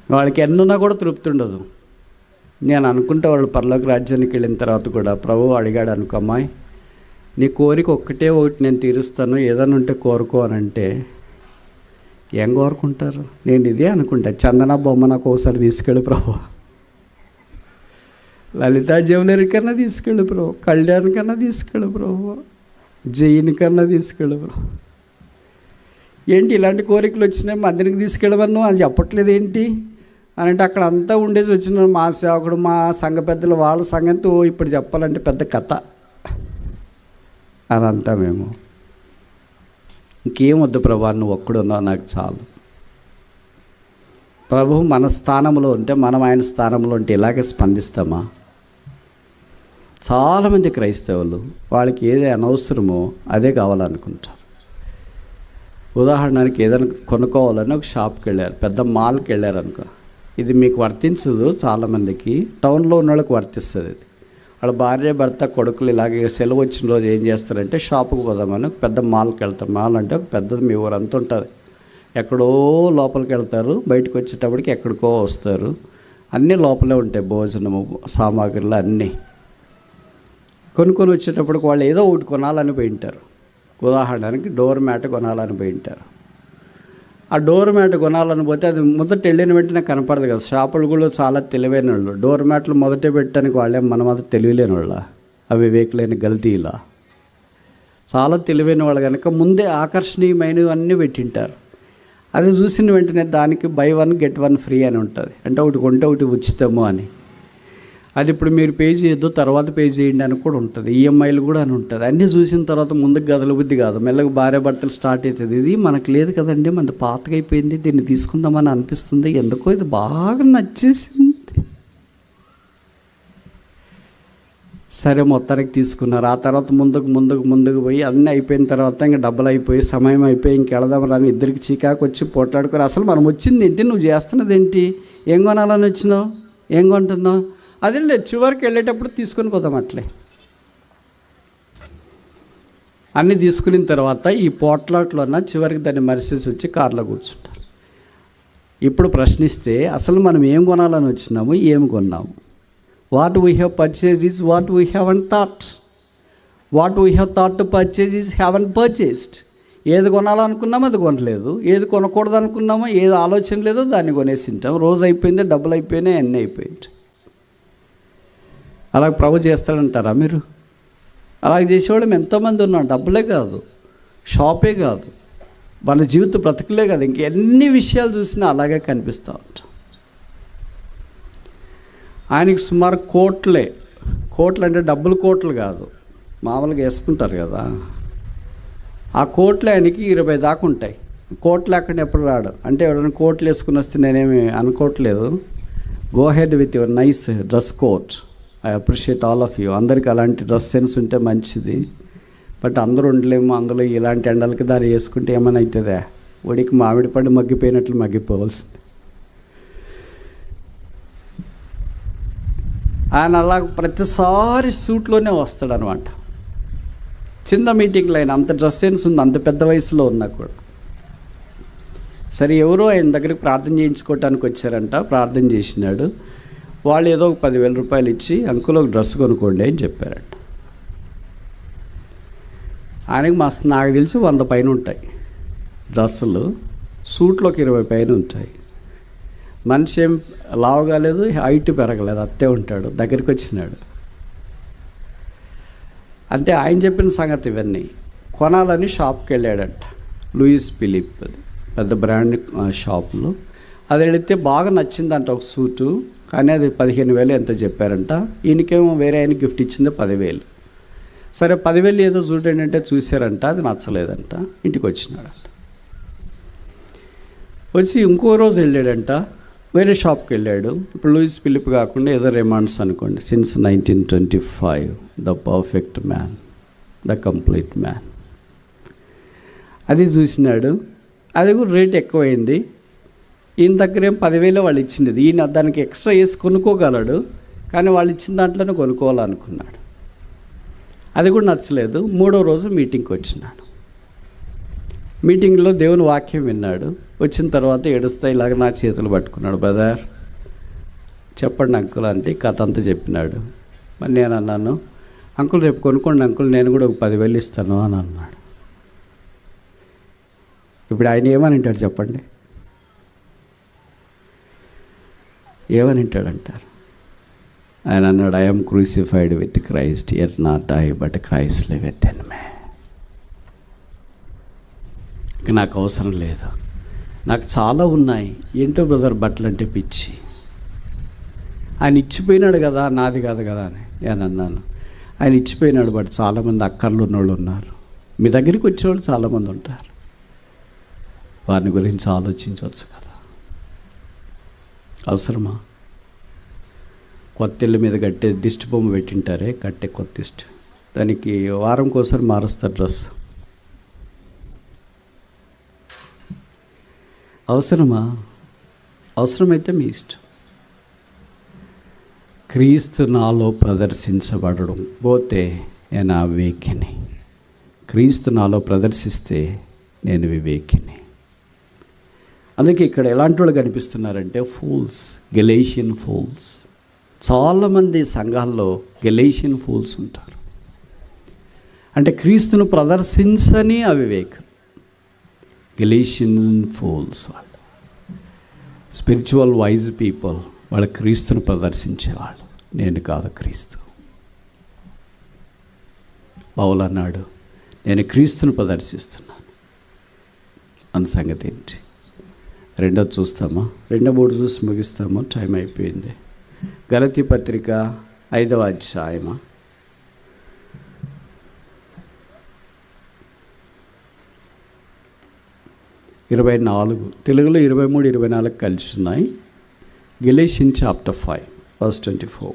వాళ్ళకి ఎన్నున్నా కూడా తృప్తి ఉండదు. నేను అనుకుంటే వాళ్ళు పరలోక రాజ్యానికి వెళ్ళిన తర్వాత కూడా ప్రభువు అడిగాడు అనుకో, అమ్మాయి నీ కోరిక ఒక్కటే ఒకటి నేను తీరుస్తాను, ఏదైనా ఉంటే కోరుకో అని అంటే ఏం కోరుకుంటారు? నేను ఇదే అనుకుంటా, చందన బొమ్మ నాకు ఒకసారి తీసుకెళ్ళు ప్రభు, లలితా జ్యువెలరీ కన్నా తీసుకెళ్ళు ప్రభు, కళ్యాణ్ కన్నా తీసుకెళ్ళు ప్రభు, జైన్ కన్నా తీసుకెళ్ళు ప్రభు. ఏంటి ఇలాంటి కోరికలు వచ్చినాయి, మందిరికి తీసుకెళ్ళవను అని చెప్పట్లేదు ఏంటి? అని అంటే అక్కడ అంతా ఉండేసి వచ్చిన మా సేవకుడు మా సంఘ పెద్దలు వాళ్ళ సంగతి ఇప్పుడు చెప్పాలంటే పెద్ద కథ అదంతా మేము ఇంకేం వద్దు ప్రభా, నువ్వు ఒక్కడున్నావు నాకు చాలు. ప్రభు మన స్థానంలో ఉంటే, మనం ఆయన స్థానంలో ఉంటే ఇలాగే స్పందిస్తామా? చాలామంది క్రైస్తవులు వాళ్ళకి ఏది అనవసరమో అదే కావాలనుకుంటారు. ఉదాహరణకి ఏదైనా కొనుక్కోవాలని ఒక షాప్కి వెళ్ళారు, పెద్ద మాల్కి వెళ్ళారు అనుకో. ఇది మీకు వర్తించదు, చాలామందికి టౌన్లో ఉన్న వాళ్ళకి వర్తిస్తుంది. వాళ్ళ భార్య భర్త కొడుకులు ఇలాగే సెలవు వచ్చిన రోజు ఏం చేస్తారంటే షాపుకి పోదామని ఒక పెద్ద మాల్కి వెళ్తారు. మాల్ అంటే ఒక పెద్దది మీ ఊరంతా ఉంటుంది. ఎక్కడో లోపలికి వెళ్తారు, బయటకు వచ్చేటప్పటికి ఎక్కడికో వస్తారు. అన్నీ లోపలే ఉంటాయి, భోజనము సామాగ్రిలు అన్నీ. కొనుక్కొని వచ్చేటప్పటికి వాళ్ళు ఏదో ఒకటి కొనాలని పోయింటారు. ఉదాహరణకి డోర్ మ్యాట్ కొనాలని పోయింటారు. ఆ డోర్ మ్యాట్ కొనాలని పోతే అది మొదట వెళ్ళిన వెంటనే కనపడదు కదా. షాపులు కూడా చాలా తెలివైన వాళ్ళు. డోర్ మ్యాట్లు మొదటే పెట్టడానికి వాళ్ళే మన మాత్రం తెలియలేని వాళ్ళ, అవి వేయలేని గల్తీలా చాలా తెలివైన వాళ్ళు కనుక ముందే ఆకర్షణీయమైనవి అన్నీ పెట్టింటారు. అది చూసిన వెంటనే దానికి బై 1 get 1 ఫ్రీ అని ఉంటుంది. అంటే ఒకటి కొంటే ఒకటి ఉచితము అని. అది ఇప్పుడు మీరు పే చేయొద్దు, తర్వాత పే చేయండి అని కూడా ఉంటుంది. ఈఎంఐలు కూడా అని ఉంటుంది. అన్నీ చూసిన తర్వాత ముందుకు గదల బుద్ధి కాదు, మెల్లగా భార్య భర్తలు స్టార్ట్ అవుతుంది. ఇది మనకు లేదు కదండి, మనది పాతగా అయిపోయింది, దీన్ని తీసుకుందామని అనిపిస్తుంది, ఎందుకో ఇది బాగా నచ్చేసింది. సరే మొత్తానికి తీసుకున్నారు. ఆ తర్వాత ముందుకు పోయి అన్నీ అయిపోయిన తర్వాత ఇంకా డబ్బులు అయిపోయి సమయం అయిపోయి ఇంకెళదాం రాని ఇద్దరికి చీకాకు వచ్చి పోట్లాడుకొని, అసలు మనం వచ్చింది ఏంటి, నువ్వు చేస్తున్నది ఏంటి, ఏం కొనాలని వచ్చినావు, ఏం కొంటున్నావు, అది లేదు చివరికి వెళ్ళేటప్పుడు తీసుకొని పోతాం. అట్లే అన్నీ తీసుకున్న తర్వాత ఈ పోట్లాట్లోన చివరికి దాన్ని మరిసేసి వచ్చి కార్లో కూర్చుంటారు. ఇప్పుడు ప్రశ్నిస్తే అసలు మనం ఏం కొనాలని వచ్చినాము, ఏం కొన్నాము? What we have purchase is what we haven't thought. What we have thought to purchase is haven't purchased. ఏది కొనాలనుకున్నామో అది కొనలేదు, ఏది కొనకూడదు అనుకున్నామో ఏది ఆలోచన లేదో దాన్ని కొనేసి ఉంటాం. రోజు అయిపోయింది, డబ్బులు అయిపోయినాయి, అన్నీ అయిపోయింది. అలా ప్రభు చేస్తాడంటారా మీరు? అలాగ చేసేవాళ్ళం ఎంతోమంది ఉన్నాం. డబ్బులే కాదు, షాపే కాదు, మన జీవిత బ్రతుకులే కాదు, ఇంకెన్ని విషయాలు చూసినా అలాగే కనిపిస్తూ ఉంటాం. ఆయనకి సుమారు కోట్లు అంటే డబ్బులు కోట్లు కాదు, మామూలుగా వేసుకుంటారు కదా, ఆ కోట్లు ఆయనకి 20 దాకా ఉంటాయి. కోట్లు లేకుండా ఎప్పుడు రాడు. అంటే ఎవరైనా కోట్లు వేసుకుని వస్తే నేనేమి అనుకోవట్లేదు. Go ahead with your nice dress coat. I appreciate all of you. అందరికీ అలాంటి డ్రెస్ సెన్స్ ఉంటే మంచిది. బట్ అందరూ ఉండలేము. అందులో ఇలాంటి ఎండలకి దారి వేసుకుంటే ఏమైనా అవుతుందా? ఒడికి మామిడి పండు మగ్గిపోయినట్లు మగ్గిపోవాల్సింది. ఆయన అలా ప్రతిసారి సూట్లోనే వస్తాడనమాట. చిన్న మీటింగ్లో ఆయన అంత డ్రెస్ సెన్స్ ఉంది, అంత పెద్ద వయసులో ఉన్నా కూడా. సరే ఎవరో ఆయన దగ్గరికి ప్రార్థన చేయించుకోవటానికి వచ్చారంట. ప్రార్థన చేసినాడు. వాళ్ళు ఏదో ఒక 10,000 రూపాయలు ఇచ్చి అంకుల్ ఒక డ్రెస్ కొనుక్కోండి అని చెప్పారంట. ఆయనకి నాకు తెలిసి 100 పైన ఉంటాయి డ్రెస్సులు. సూట్లోకి 20 పైన ఉంటాయి. మనిషి ఏం లావు కాలేదు, హైట్ పెరగలేదు, అత్తే ఉంటాడు. దగ్గరికి వచ్చినాడు. అంటే ఆయన చెప్పిన సంగతి ఇవన్నీ. కొనాలని షాప్కి వెళ్ళాడంట. లూయిస్ ఫిలిప్ పెద్ద బ్రాండ్ షాపులో. అది వెళితే బాగా నచ్చిందంట ఒక సూటు. కానీ అది 15,000 ఎంతో చెప్పారంట. ఈయనకేమో వేరే ఆయన గిఫ్ట్ ఇచ్చింది 10,000. సరే 10,000 ఏదో చూడండి అంటే చూశారంట, అది నచ్చలేదంట. ఇంటికి వచ్చినాడంట. వచ్చి ఇంకో రోజు వెళ్ళాడంట, వేరే షాప్కి వెళ్ళాడు. ఇప్పుడు లూయిస్ ఫిలిప్ కాకుండా ఏదో రెమాండ్స్ అనుకోండి. Since 1925 the perfect man, the complete man. అది చూసినాడు. అది కూడా రేట్ ఎక్కువైంది. ఈయన దగ్గర ఏం 10,000 వాళ్ళు ఇచ్చింది. ఈయన దానికి ఎక్స్ట్రా వేసి కొనుక్కోగలడు, కానీ వాళ్ళు ఇచ్చిన దాంట్లోనే కొనుక్కోవాలనుకున్నాడు. అది కూడా నచ్చలేదు. 3వ రోజు మీటింగ్కి వచ్చినాడు. మీటింగ్లో దేవుని వాక్యం విన్నాడు. వచ్చిన తర్వాత ఏడుస్తా ఇలాగ నా చేతులు పట్టుకున్నాడు. బ్రదర్ చెప్పండి అంకుల్ అంటే కథ అంతా చెప్పినాడు. మరి నేను అన్నాను, అంకుల్ రేపు కొనుక్కోండి అంకుల్, నేను కూడా ఒక 10,000 ఇస్తాను అని అన్నాడు. ఇప్పుడు ఆయన ఏమని అంటాడు చెప్పండి? ఏమని అంటాడంటారు? ఆయన అన్నాడు, I am crucified with Christ, yet not I but Christ liveth in me. నాకు అవసరం లేదు, నాకు చాలా ఉన్నాయి. ఏంటో బ్రదర్ బట్టలు అంటే పిచ్చి, ఆయన ఇచ్చిపోయినాడు కదా, నాది కాదు కదా అని నేను అన్నాను. ఆయన ఇచ్చిపోయినాడు, బట్ చాలామంది అక్కర్లు ఉన్నోళ్ళు ఉన్నారు. మీ దగ్గరికి వచ్చేవాళ్ళు చాలామంది ఉంటారు. వారిని గురించి ఆలోచించవచ్చు కదా. అవసరమా? కొత్త ఇళ్ళ మీద కట్టే దిష్టి బొమ్మ పెట్టింటారే, కట్టే కొత్త దిష్టి, దానికి వారంకోసారి మారుస్తారు డ్రెస్. అవసరమా? అవసరమైతే మీ ఇష్టం. క్రీస్తు నాలో ప్రదర్శించబడడం పోతే నేను అవివేకిని, క్రీస్తు నాలో ప్రదర్శిస్తే నేను వివేకిని. అందుకే ఇక్కడ ఎలాంటి వాళ్ళు కనిపిస్తున్నారంటే ఫూల్స్, గెలేషియన్ ఫూల్స్. చాలామంది సంఘాల్లో గెలేషియన్ ఫూల్స్ ఉంటారు. అంటే క్రీస్తును ప్రదర్శించని అవివేకం, గెలేషియన్ ఫూల్స్. వాళ్ళు స్పిరిచువల్ వైజ్ పీపుల్, వాళ్ళ క్రీస్తును ప్రదర్శించేవాళ్ళు. నేను కాదు క్రీస్తు. పౌలు అన్నాడు, నేను క్రీస్తును ప్రదర్శిస్తున్నాను అన్న సంగతి ఏంటి? రెండోది చూస్తామా? 2-3 చూసి ముగిస్తాము, టైం అయిపోయింది. గలతీ పత్రిక 5వ అధ్యాయమా, 24, తెలుగులో 23, 24 కలిసి ఉన్నాయి. గెలేషియన్ చాప్టర్ 5 verse 24.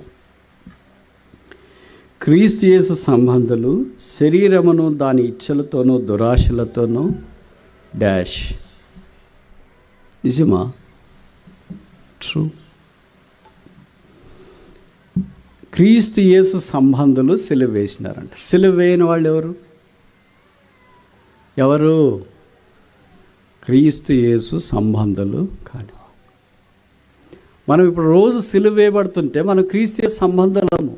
క్రీస్తు యేసు సంబంధులు శరీరమును దాని ఇచ్చలతోనూ దురాశలతోనూ డాష్. నిజమా? ట్రూ. క్రీస్తు యేసు సంబంధులు సిలువ వేసినారంట. సిలువ వేయని వాళ్ళు ఎవరు? ఎవరు? క్రీస్తు యేసు సంబంధులు కాని. మనం ఇప్పుడు రోజు సిలువ వేయబడుతుంటే మనం క్రీస్తు యేసు సంబంధాలను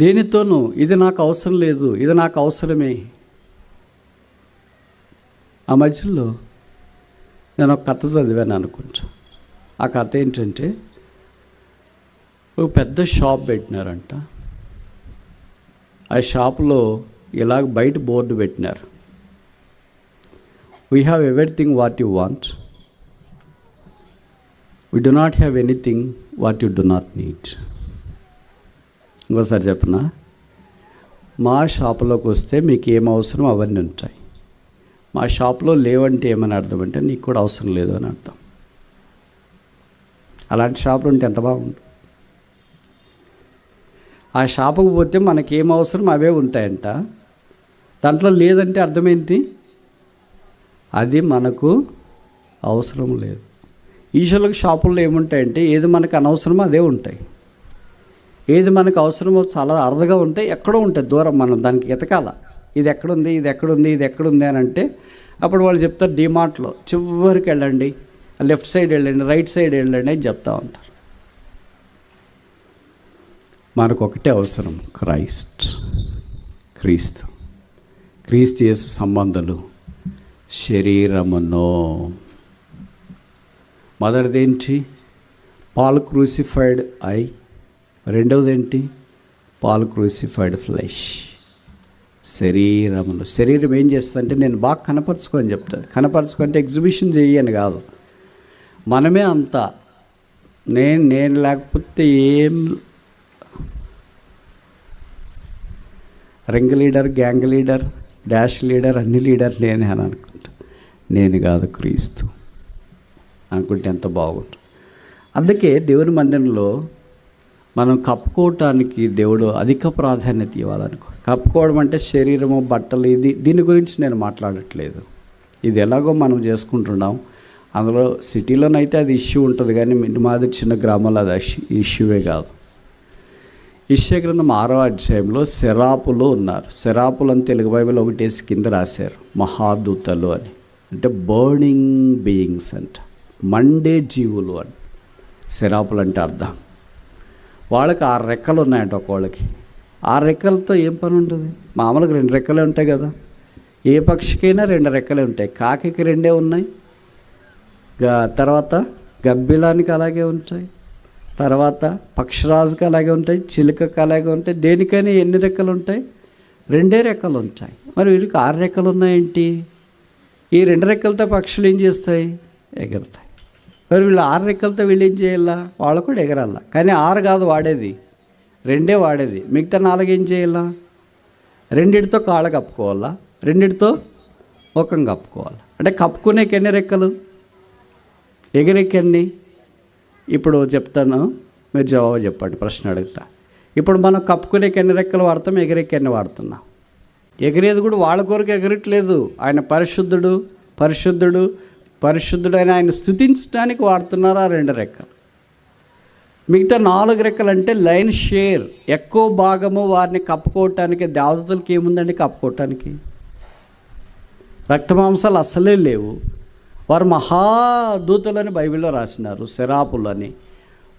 దేనితోనూ ఇది నాకు అవసరం లేదు, ఇది నాకు అవసరమే. ఆ మధ్యలో నేను ఒక కథ చదివాను అనుకుంటా. ఆ కథ ఏంటంటే, ఒక పెద్ద షాప్ పెట్టినారంట. ఆ షాప్లో ఇలాగ బయట బోర్డు పెట్టినారు, we have everything what you want, we do not have anything what you do not need. ఇంకోసారి చెప్పనా? మా షాపులోకి వస్తే మీకు ఏం అవసరం అవన్నీ ఉంటాయి. మా షాప్లో లేవంటే ఏమని అర్థం అంటే నీకు కూడా అవసరం లేదు అని అర్థం. అలాంటి షాపులు ఉంటే ఎంత బాగుంటుంది. ఆ షాపుకు పోతే మనకేం అవసరం అవే ఉంటాయంట. దాంట్లో లేదంటే అర్థమేంటి? అది మనకు అవసరం లేదు. ఈశ్వరులకు షాపుల్లో ఏముంటాయంటే ఏది మనకు అనవసరమో అదే ఉంటాయి, ఏది మనకు అవసరమో చాలా అరుదుగా ఉంటాయి, ఎక్కడో ఉంటాయి దూరం. మనం దానికి ఎతకాల, ఇది ఎక్కడుంది, ఇది ఎక్కడుంది, ఇది ఎక్కడుంది అని అంటే అప్పుడు వాళ్ళు చెప్తారు డిమార్ట్లో చివరికి వెళ్ళండి, లెఫ్ట్ సైడ్ వెళ్ళండి, రైట్ సైడ్ వెళ్ళండి అని చెప్తా ఉంటారు. మనకు ఒకటే అవసరం, క్రీస్తు. క్రీస్తు యేసు సంబంధాలు శరీరమును. మొదటిది ఏంటి? Paul crucified I. రెండవది ఏంటి? Paul crucified flesh. శరీరమును. శరీరం ఏం చేస్తుందంటే నేను బాగా కనపరుచుకొని చెప్తాను. కనపరుచుకుంటే ఎగ్జిబిషన్ చేయని కాదు, మనమే అంతా. నేను లేకపోతే ఏం ring leader, gang leader, dash leader, అన్ని లీడర్ నేనే అని అనుకుంటా. నేను కాదు క్రీస్తు అనుకుంటే ఎంత బాగుంటుంది. అందుకే దేవుని మందిరంలో మనం కప్పుకోవటానికి దేవుడు అధిక ప్రాధాన్యత ఇవ్వాలనుకో. కప్పుకోవడం అంటే శరీరము, బట్టలు, దీని గురించి నేను మాట్లాడట్లేదు. ఇది ఎలాగో మనం చేసుకుంటున్నాం. అందులో సిటీలోనైతే అది ఇష్యూ ఉంటుంది, కానీ మాది చిన్న గ్రామాల్లో అది ఇష్యూవే కాదు. యెషయా గ్రంథం 6వ అధ్యాయంలో సెరాపులు ఉన్నారు. సెరాపులు అని తెలుగు బైబిల్ ఒకటేసి కింద రాశారు మహాదూతలు అని. అంటే బర్నింగ్ బీయింగ్స్ అంట, మండే జీవులు అని సెరాపులు అంటే అర్థం. వాళ్ళకి 6 రెక్కలు ఉన్నాయంట ఒక్కోళ్ళకి. 6 రెక్కలతో ఏం పని ఉంటుంది? మామూలుగా 2 రెక్కలే ఉంటాయి కదా. ఏ పక్షికైనా 2 రెక్కలే ఉంటాయి. కాకికి 2 ఉన్నాయి, తర్వాత గబ్బిలానికి అలాగే ఉంటాయి, తర్వాత పక్షిరాజుకి అలాగే ఉంటాయి, చిలుకకి అలాగే ఉంటాయి. దేనికైనా ఎన్ని రెక్కలు ఉంటాయి? 2 రెక్కలు ఉంటాయి. మరి వీరికి 6 రెక్కలు ఉన్నాయేంటి? ఈ 2 రెక్కలతో పక్షులు ఏం చేస్తాయి? ఎగురుతాయి. మరి వీళ్ళు 6 రెక్కలతో వీళ్ళు ఏం చేయాలా? వాళ్ళు కూడా ఎగరాల. కానీ 6 కాదు వాడేది, 2 వాడేది. మిగతా 4 ఏం చేయాలా? 2 కాళ్ళు కప్పుకోవాలా, 2 ముఖం కప్పుకోవాలి. అంటే కప్పుకునేకి ఎన్ని రెక్కలు, ఎగిరెక్కి ఎన్ని? ఇప్పుడు చెప్తాను, మీరు జవాబు చెప్పండి. ప్రశ్న అడుగుతా. ఇప్పుడు మనం కప్పుకునేకి ఎన్ని రెక్కలు వాడతాం, ఎగిరెక్కి ఎన్ని వాడుతున్నాం? ఎగిరేది కూడా వాళ్ళ కొరకు ఎగరట్లేదు. ఆయన పరిశుద్ధుడు పరిశుద్ధుడు పరిశుద్ధుడు అని ఆయన స్తుతించడానికి వాడుతున్నారు ఆ 2 రెక్కలు. మిగతా 4 రెక్కలు అంటే లైన్ షేర్, ఎక్కువ భాగము వారిని కప్పుకోవటానికి. దేవతలకి ఏముందండి కప్పుకోవటానికి? రక్తమాంసాలు అస్సలే లేవు. వారు మహాదూతలని బైబిల్లో రాసినారు, శరాపులని.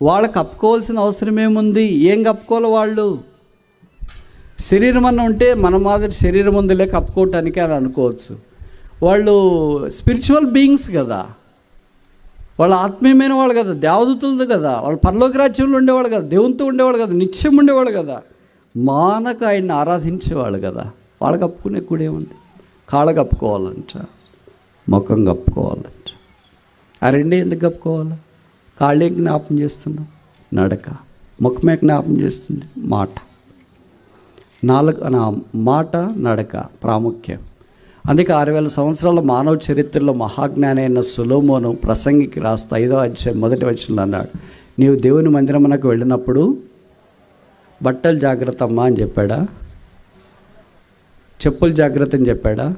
వాళ్ళు కప్పుకోవాల్సిన అవసరం ఏముంది? ఏం కప్పుకోవాలి వాళ్ళు? శరీరం అన్న ఉంటే మన మాదిరి శరీరం ఉందిలే కప్పుకోవటానికి అని అనుకోవచ్చు. వాళ్ళు స్పిరిచువల్ బీయింగ్స్ కదా, వాళ్ళు ఆత్మీయమైన వాళ్ళు కదా, దేవదూతలది కదా, వాళ్ళు పరలోక రాజ్యంలో ఉండేవాళ్ళు కదా, దేవునితో ఉండేవాళ్ళు కదా, నిత్యం ఉండేవాళ్ళు కదా, మానక ఆయన్ని ఆరాధించేవాళ్ళు కదా. వాళ్ళు కప్పుకునే కూడా ఏముంది? కాళ్ళ కప్పుకోవాలంట, ముఖం కప్పుకోవాలంట. ఆ 2 ఎందుకు కప్పుకోవాలి? కాళ్ళే జ్ఞాపం చేస్తున్నాం, నడక. ముఖమే జ్ఞాపం చేస్తుంది, మాట. మాట నడక ప్రాముఖ్యం. అందుకే 6000 సంవత్సరాల మానవ చరిత్రలో మహాజ్ఞాని అయిన సొలొమోను ప్రసంగికి రాస్తా 5వ అధ్యాయం 1వ వచనంలో అన్నాడు, నీవు దేవుని మందిరమునకు వెళ్ళినప్పుడు బట్టలు జాగ్రత్త అమ్మా అని చెప్పాడా? చెప్పులు జాగ్రత్త అని చెప్పాడా?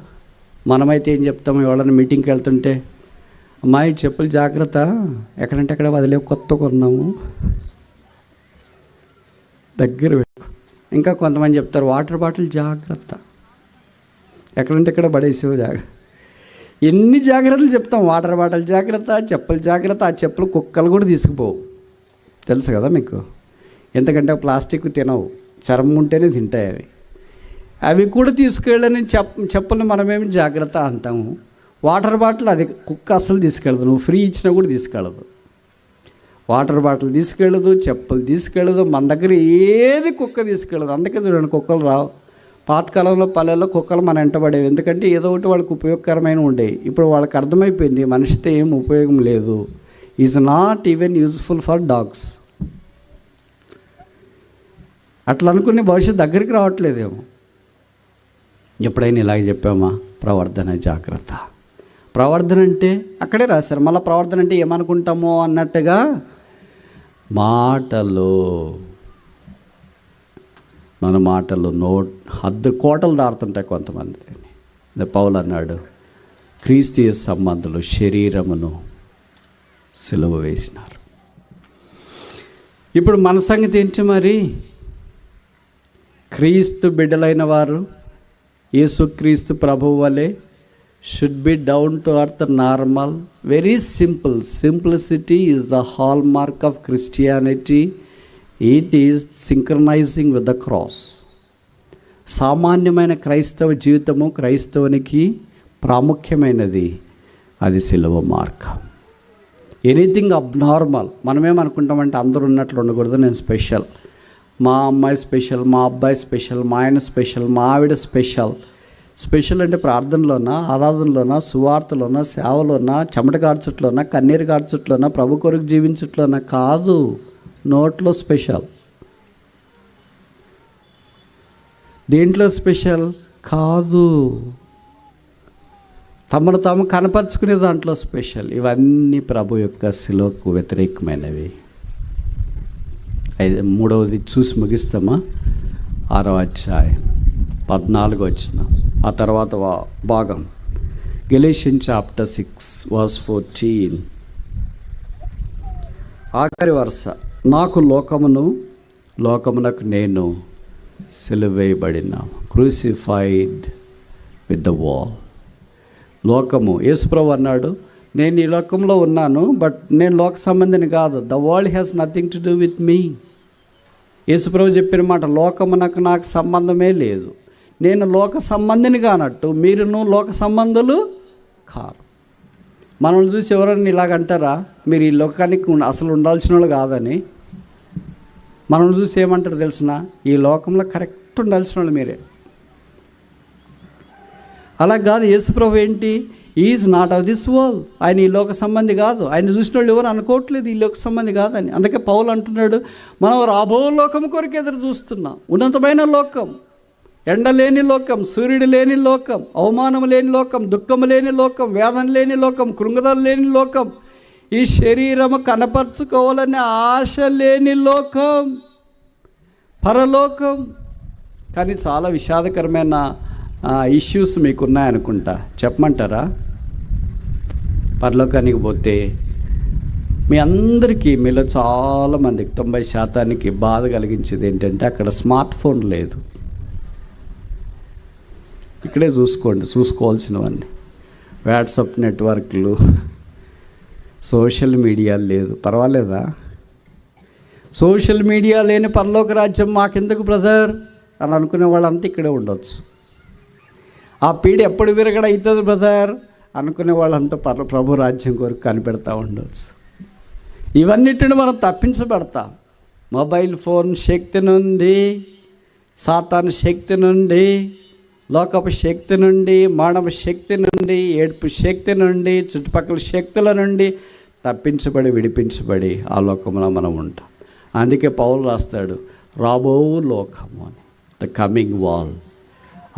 మనమైతే ఏం చెప్తాము? ఎవరైనా మీటింగ్కి వెళ్తుంటే, అమ్మాయి చెప్పులు జాగ్రత్త, ఎక్కడంటే అక్కడ వదిలే, కొత్త కొన్నాము, దగ్గర పెట్టుకో. ఇంకా కొంతమంది చెప్తారు, వాటర్ బాటిల్ జాగ్రత్త, ఎక్కడంటే ఇక్కడ పడేసేవు జాగ్రత్త. ఎన్ని జాగ్రత్తలు చెప్తాం. వాటర్ బాటిల్ జాగ్రత్త, చెప్పులు జాగ్రత్త. ఆ చెప్పులు కుక్కలు కూడా తీసుకుపోవు, తెలుసు కదా మీకు. ఎందుకంటే ప్లాస్టిక్ తినవు, చర్మం ఉంటేనే తింటాయి అవి. అవి కూడా తీసుకెళ్ళని చెప్పులు మనమేమి జాగ్రత్త అంటాము. వాటర్ బాటిల్ అది కుక్క అసలు తీసుకెళ్ళదు, నువ్వు ఫ్రీ ఇచ్చినా కూడా తీసుకెళ్ళదు. వాటర్ బాటిల్ తీసుకెళ్ళదు, చెప్పులు తీసుకెళ్ళదు, మన దగ్గర ఏది కుక్క తీసుకెళ్ళదు. అందుకే చూడండి కుక్కలు రావు. పాతకాలంలో పల్లెల్లో కుక్కలు మన వెంటబడేవి, ఎందుకంటే ఏదో ఒకటి వాళ్ళకి ఉపయోగకరమైన ఉండేవి. ఇప్పుడు వాళ్ళకి అర్థమైపోయింది మనిషితో ఏం ఉపయోగం లేదు. Is not even useful for dogs. అట్లా అనుకుని భవిష్యత్తు దగ్గరికి రావట్లేదేమో. ఎప్పుడైనా ఇలాగ చెప్పామా? ప్రవర్ధన జాగ్రత్త. ప్రవర్ధన అంటే అక్కడే రాశారు. మళ్ళీ ప్రవర్ధన అంటే ఏమనుకుంటామో అన్నట్టుగా మాటలు, మన మాటలు కోటలు దాడుతుంటాయి కొంతమంది. పౌలు అన్నాడు, క్రీస్తు సంబంధులు శరీరమును సిలువ వేసినారు. ఇప్పుడు మన సంగతి ఏంటి మరి? క్రీస్తు బిడ్డలైన వారు యేసుక్రీస్తు ప్రభువు వలె should be down to earth, normal, very simple. Simplicity is the hall mark of Christianity. It is synchronising with the cross. సామాన్యమైన క్రైస్తవ జీవితము క్రైస్తవునికి ప్రాముఖ్యమైనది, అది సిలువ మార్గం. ఎనీథింగ్ అబ్నార్మల్, మనమేమనుకుంటామంటే అందరూ ఉన్నట్లు ఉండకూడదు, నేను స్పెషల్, మా అమ్మాయి స్పెషల్, మా అబ్బాయి స్పెషల్, మా ఆయన స్పెషల్, మా ఆవిడ స్పెషల్. స్పెషల్ అంటే ప్రార్థనలోనా, ఆరాధనలోనా, సువార్తలోనా, సేవలోనా, చెమట గాడ్చట్లోనా, కన్నీరు గాడ్చట్లోనా, ప్రభు కొరకు జీవించట్లోనా కాదు. నోట్లో స్పెషల్, దేంట్లో స్పెషల్ కాదు. తమను తాము కనపరుచుకునే దాంట్లో స్పెషల్. ఇవన్నీ ప్రభు యొక్క శిలువకు వ్యతిరేకమైనవి. 3వది చూసి ముగిస్తామా? 6వ అధ్యాయం 14వ వచనం. ఆ తర్వాత భాగం గెలేషియన్ చాప్టర్ 6 వర్స్ 14. ఆఖరి వరుస, నాకు లోకమునకు నేను సిలువేయబడిన, క్రూసిఫైడ్ విత్ ద వాల్. లోకము, యేసుప్రభు అన్నాడు, నేను ఈ లోకంలో ఉన్నాను, బట్ నేను లోక సంబంధిని కాదు. The world has nothing to do with me. యేసుప్రభు చెప్పిన మాట, లోకమునకు నాకు సంబంధమే లేదు. నేను లోక సంబంధిని కానట్టు మీరును లోక సంబంధులు కారు. మనల్ని చూసి ఎవరైనా ఇలాగంటారా? మీరు ఈ లోకానికి అసలు ఉండాల్సిన వాళ్ళు కాదని. మనల్ని చూసి ఏమంటారు తెలిసిన? ఈ లోకంలో కరెక్ట్ ఉండాల్సిన వాళ్ళు మీరే. అలా కాదు. యేసుప్రభు ఏంటి? Is not of this world. ఆయన ఈ లోక సంబంధి కాదు. ఆయన చూసిన వాళ్ళు ఎవరు అనుకోవట్లేదు ఈ లోక సంబంధి కాదని. అందుకే పౌలు అంటున్నాడు, మనం రాబో లోకం కొరకు ఎదురు చూస్తున్నాం. ఉన్నతమైన లోకం, ఎండ లేని లోకం, సూర్యుడు లేని లోకం, అవమానం లేని లోకం, దుఃఖం లేని లోకం, వేదన లేని లోకం, కృంగదలు లేని లోకం, ఈ శరీరము కనపరుచుకోవాలనే ఆశ లేని లోకం, పరలోకం. కానీ చాలా విషాదకరమైన ఇష్యూస్ మీకు ఉన్నాయనుకుంటా. చెప్పమంటారా? పరలోకానికి పోతే మీ అందరికీ, మీలో చాలామందికి 90% బాధ కలిగించేది ఏంటంటే అక్కడ స్మార్ట్ ఫోన్ లేదు. ఇక్కడే చూసుకోవాల్సినవన్నీ వాట్సాప్ నెట్వర్క్లు, సోషల్ మీడియా లేదు. పర్వాలేదా? సోషల్ మీడియా లేని పరలోక రాజ్యం మాకెందుకు బ్రదర్ అని అనుకునే వాళ్ళంతా ఇక్కడే ఉండొచ్చు. ఆ పీడ ఎప్పుడు విరగడవుతుంది బ్రదర్ అనుకునే వాళ్ళంతా ప్రభు రాజ్యం కొరకు కనిపెడతా ఉండవచ్చు. ఇవన్నిటిని మనం తప్పించబడతాం. మొబైల్ ఫోన్ శక్తి నుండి, సాతాను శక్తి నుండి, లోకపు శక్తి నుండి, మానవ శక్తి నుండి, ఏడుపు శక్తి నుండి, చుట్టుపక్కల శక్తుల నుండి తప్పించబడి విడిపించబడి ఆ లోకంలో మనం ఉంటాం. అందుకే పౌలు రాస్తాడు, రాబో లోకము అని, ద కమింగ్ వాల్.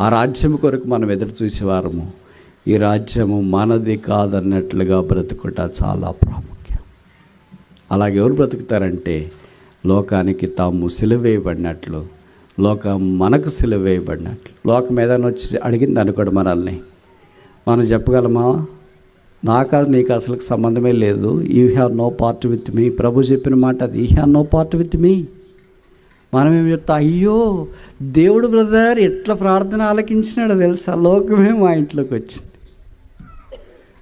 ఆ రాజ్యం కొరకు మనం ఎదురు చూసేవారము. ఈ రాజ్యము మనది కాదన్నట్లుగా బ్రతుకుట చాలా ప్రాముఖ్యం. అలాగే ఎవరు బ్రతుకుతారంటే లోకానికి తాము సిలువేయబడినట్లు, లోకం మనకు సిలువేయబడినట్లు. లోకం ఏదైనా వచ్చి అడిగింది అనుకోండి మనల్ని, మనం చెప్పగలమా? నాకు నీకు అసలు సంబంధమే లేదు, you have no part with me. ప్రభు చెప్పిన మాట అది, you have no part with me. మనం ఏం చెప్తా, అయ్యో దేవుడు బ్రదర్ ఎట్లా ప్రార్థన ఆలకించినాడో తెలుసా, లోకమే మా ఇంట్లోకి వచ్చింది.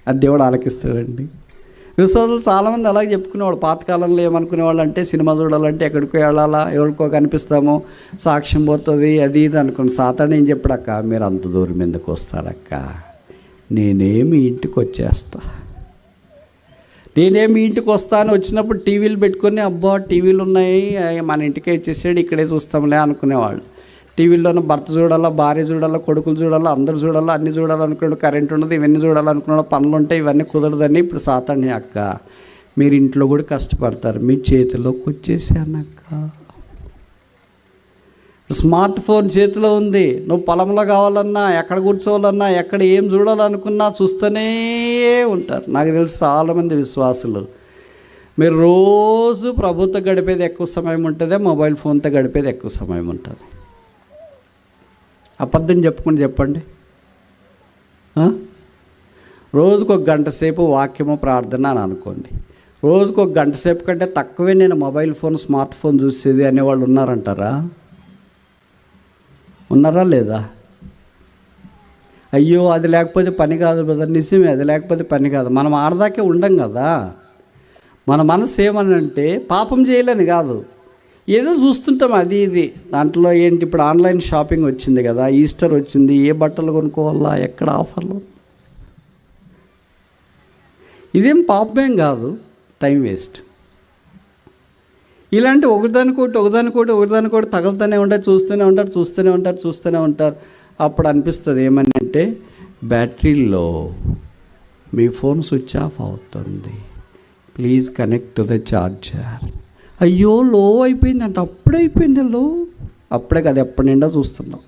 అది దేవుడు ఆలకిస్తాడండి. విశ్వాసాలు చాలామంది అలాగే చెప్పుకునేవాడు. పాతకాలంలో ఏమనుకునేవాళ్ళు అంటే, సినిమా చూడాలంటే ఎక్కడికో వెళ్ళాలా, ఎవరికో కనిపిస్తామో, సాక్ష్యం పోతుంది, అది ఇది అనుకుని. సాతాను ఏం చెప్పాడక్క, మీరు అంత దూరం ఎందుకు వస్తారక్క, నేనేమి ఇంటికి వచ్చేస్తా, నేనేమి ఇంటికి వస్తాను. వచ్చినప్పుడు టీవీలు పెట్టుకొని, అబ్బా టీవీలు ఉన్నాయి మన ఇంటికే ఇచ్చేసాడు, ఇక్కడే చూస్తాంలే అనుకునేవాళ్ళు. టీవీలోనే భర్త చూడాలా, భార్య చూడాలా, కొడుకులు చూడాలా, అందరూ చూడాలా, అన్నీ చూడాలనుకున్నాడు. కరెంట్ ఉండదు, ఇవన్నీ చూడాలనుకున్నాడు, పనులు ఉంటాయి, ఇవన్నీ కుదరదని ఇప్పుడు సాతాన్ని, అక్క మీరు ఇంట్లో కూడా కష్టపడతారు, మీ చేతిలోకి వచ్చేసానక్క. స్మార్ట్ ఫోన్ చేతిలో ఉంది. నువ్వు పొలంలో కావాలన్నా, ఎక్కడ కూర్చోవాలన్నా, ఎక్కడ ఏం చూడాలనుకున్నా చూస్తూనే ఉంటారు. నాకు తెలిసి చాలామంది విశ్వాసులు, మీరు రోజు ప్రభుత్వం గడిపేది ఎక్కువ సమయం ఉంటుంది, మొబైల్ ఫోన్తో గడిపేది ఎక్కువ సమయం ఉంటుంది. అబద్ధం చెప్పుకుని చెప్పండి. రోజుకు 1 గంట సేపు వాక్యము ప్రార్థన అని అనుకోండి. రోజుకు 1 గంట సేపు కంటే తక్కువే నేను మొబైల్ ఫోన్, స్మార్ట్ ఫోన్ చూసేది అనేవాళ్ళు ఉన్నారంటారా? ఉన్నారా లేదా? అయ్యో అది లేకపోతే పని కాదు బ్రదర్. నిజమే, అది లేకపోతే పని కాదు. మనం ఆడదాకే ఉండం కదా. మన మనసు ఏమనంటే పాపం చేయలేని కాదు, ఏదో చూస్తుంటాం అది ఇది. దాంట్లో ఏంటి, ఇప్పుడు ఆన్లైన్ షాపింగ్ వచ్చింది కదా, ఈస్టర్ వచ్చింది, ఏ బట్టలు కొనుక్కోవాలా, ఎక్కడ ఆఫర్లు. ఇదేం పాపమేం కాదు, టైం వేస్ట్. ఇలాంటి ఒకదానికోటి తగులుతూనే ఉంటారు, చూస్తూనే ఉంటారు. అప్పుడు అనిపిస్తుంది ఏమని అంటే, బ్యాటరీలో మీ ఫోన్ స్విచ్ ఆఫ్ అవుతుంది, please connect to the charger. అయ్యో లో అయిపోయింది అంటే, అప్పుడే అయిపోయింది లో, అప్పుడే కదా ఎప్పటి నిండా చూస్తున్నాం.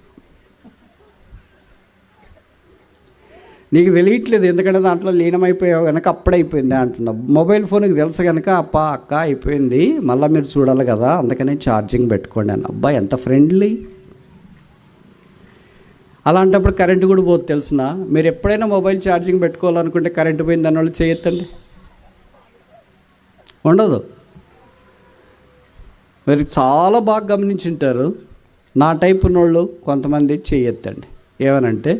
నీకు తెలియట్లేదు, ఎందుకంటే దాంట్లో లీనమైపోయావు కనుక అప్పుడైపోయింది అంటున్నావు. మొబైల్ ఫోన్కి తెలుసు కనుక అక్క అయిపోయింది, మళ్ళీ మీరు చూడాలి కదా, అందుకని ఛార్జింగ్ పెట్టుకోండి అని. అబ్బా ఎంత ఫ్రెండ్లీ. అలాంటప్పుడు కరెంటు కూడా పోదు తెలుసునా. మీరు ఎప్పుడైనా మొబైల్ ఛార్జింగ్ పెట్టుకోవాలనుకుంటే కరెంటు పోయింది దాని వాళ్ళు చేయొద్దండి, ఉండదు. మీరు చాలా బాగా గమనించుంటారు, నా టైప్ ఉన్నోళ్ళు కొంతమంది చేయొద్దండి. ఏమనంటే,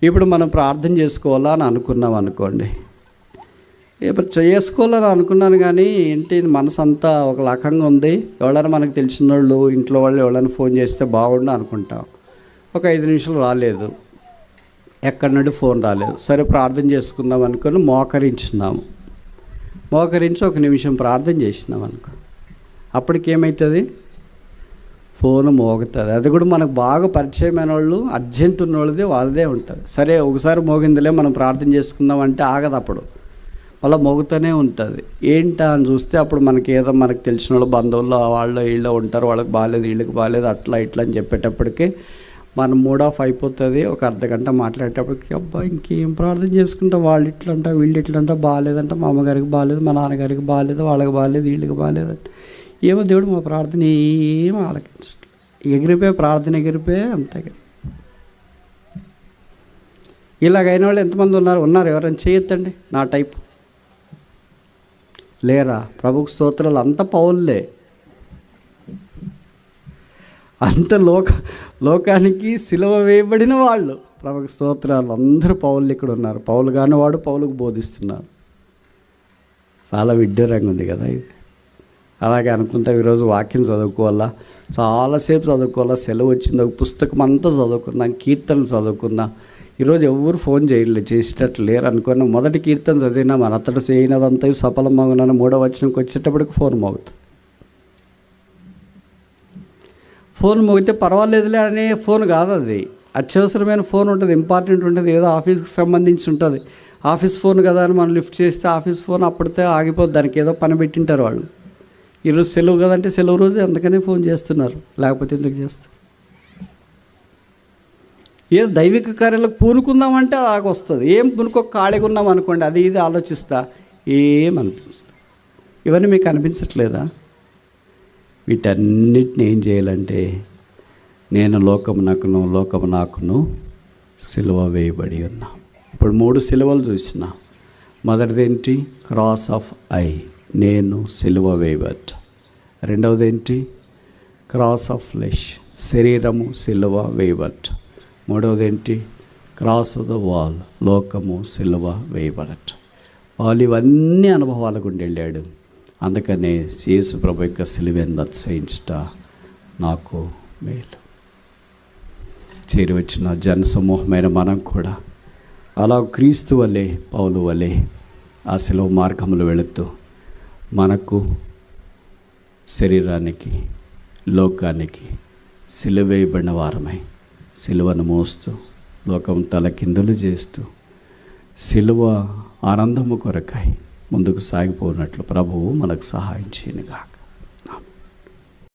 ఇప్పుడు మనం ప్రార్థన చేసుకోవాలా అని అనుకున్నాం అనుకోండి, ఇప్పుడు చేసుకోవాలని అనుకున్నాను కానీ ఏంటి మనసు అంతా ఒక రకంగా ఉంది. ఎవరైనా మనకు తెలిసిన వాళ్ళు, ఇంట్లో వాళ్ళు ఎవరైనా ఫోన్ చేస్తే బాగుండు అనుకుంటాం. ఒక 5 నిమిషాలు రాలేదు, ఎక్కడి నుండి ఫోన్ రాలేదు, సరే ప్రార్థన చేసుకుందాం అనుకుని మోకరించి 1 నిమిషం ప్రార్థన చేసినాం అనుకో, అప్పటికేమవుతుంది, ఫోన్ మోగుతుంది. అది కూడా మనకు బాగా పరిచయమైన వాళ్ళు, అర్జెంట్ ఉన్న వాళ్ళదే ఉంటుంది. సరే ఒకసారి మోగిందిలే మనం ప్రార్థన చేసుకుందాం అంటే ఆగదు, అప్పుడు మళ్ళీ మోగుతూనే ఉంటుంది. ఏంటా అని చూస్తే అప్పుడు మనకి ఏదో మనకు తెలిసిన వాళ్ళు, బంధువుల్లో వాళ్ళు వీళ్ళు ఉంటారు, వాళ్ళకి బాగాలేదు వీళ్ళకి బాగాలేదు అట్లా ఇట్లా అని చెప్పేటప్పటికే మనం మూడ్ ఆఫ్ అయిపోతుంది. ఒక అర్ధగంట మాట్లాడేటప్పటికి అబ్బా ఇంకేం ప్రార్థన చేసుకుంటా, వాళ్ళు ఇట్లంట వీళ్ళు ఇట్లంట, బాగాలేదంట, మా అమ్మగారికి బాగాలేదు, మా నాన్నగారికి బాగాలేదు, వాళ్ళకి బాగాలేదు, వీళ్ళకి బాగాలేదంట. ఏమో దేవుడు మా ప్రార్థన ఏం ఆలకించట్లేదు. ఎగిరిపోయి ప్రార్థన ఎగిరిపోయి అంతే. ఇలాగైన వాళ్ళు ఎంతమంది ఉన్నారు ఎవరైనా చేయొద్దండి నా టైప్ లేరా? ప్రభుకు స్తోత్రాలు. అంత పౌల్లే, అంత లోకానికి సిలువ వేయబడిన వాళ్ళు. ప్రభుకు స్తోత్రాలు. అందరూ పౌలు ఇక్కడ ఉన్నారు. పౌలు కాని వాడు పౌలుకు బోధిస్తున్నారు. చాలా విడ్డూరంగా ఉంది కదా ఇది. అలాగే అనుకుంటా ఈరోజు వాక్యం చదువుకోవాలా, చాలాసేపు చదువుకోవాలా, సెలవు వచ్చింది, ఒక పుస్తకం అంతా చదువుకుందాం, కీర్తనలు చదువుకుందాం. ఈరోజు ఎవరు ఫోన్ చేసేటట్లు లేరు అనుకున్న. మొదటి కీర్తన చదివినా మన అతడు చేయనదంతా సఫలమగునని 3వ వచనంకి వచ్చేటప్పటికి ఫోన్ మోగుతుంది. ఫోన్ మోగితే పర్వాలేదులే అనే ఫోన్ కాదు అది. అత్యవసరమైన ఫోన్ ఉంటుంది, ఇంపార్టెంట్ ఉంటుంది, ఏదో ఆఫీస్కి సంబంధించి ఉంటుంది. ఆఫీస్ ఫోన్ కదా అని మనం లిఫ్ట్ చేస్తే ఆఫీస్ ఫోన్ అప్పటితే ఆగిపోద్ది, దానికి ఏదో పని పెట్టింటారు వాళ్ళు. ఈరోజు సెలవు కదంటే సెలవు రోజు అందుకనే ఫోన్ చేస్తున్నారు, లేకపోతే ఎందుకు చేస్తారు? ఏదో దైవిక కార్యాలకు పూనుకుందామంటే అలాగ వస్తుంది. ఏం పూనుకోక ఖాళీగా ఉన్నాం అనుకోండి, అది ఇది ఆలోచిస్తా ఏమనిపిస్తుంది. ఇవన్నీ మీకు అనిపించట్లేదా? వీటన్నిటిని ఏం చేయాలంటే నేను లోకము నాకును సిలువ వేయబడి ఉన్నా. ఇప్పుడు 3 సిలువలు చూసినా. మొదటిది ఏంటి? క్రాస్ ఆఫ్ ఐ, నేను సిలువ వేయబడ్డ. రెండవది ఏంటి? క్రాస్ ఆఫ్ ఫ్లెష్, శరీరము సిలువ వేయబడ్డ. మూడవది ఏంటి? క్రాస్ ఆఫ్ ద వాల్, లోకము సిలువ వేయబడట. వాళ్ళు ఇవన్నీ అనుభవాల గుండా వెళ్ళాడు. అందుకనే యేసు ప్రభు యొక్క సిలువను అతిశయించుట నాకు మేలు. చేరి వచ్చిన జనసమూహమైన మనం కూడా అలా క్రీస్తు వలె, పౌలు వలె ఆ సిలువ మార్గములు వెళుతూ మనకు శరీరానికి, లోకానికి సిలువ వేయబడిన వారమై సిలువను మోస్తూ, లోకం తలకిందులు చేస్తూ, సిలువ ఆనందము కొరకై ముందుకు సాగిపోయినట్లు ప్రభువు మనకు సహాయం చేయనుగాక.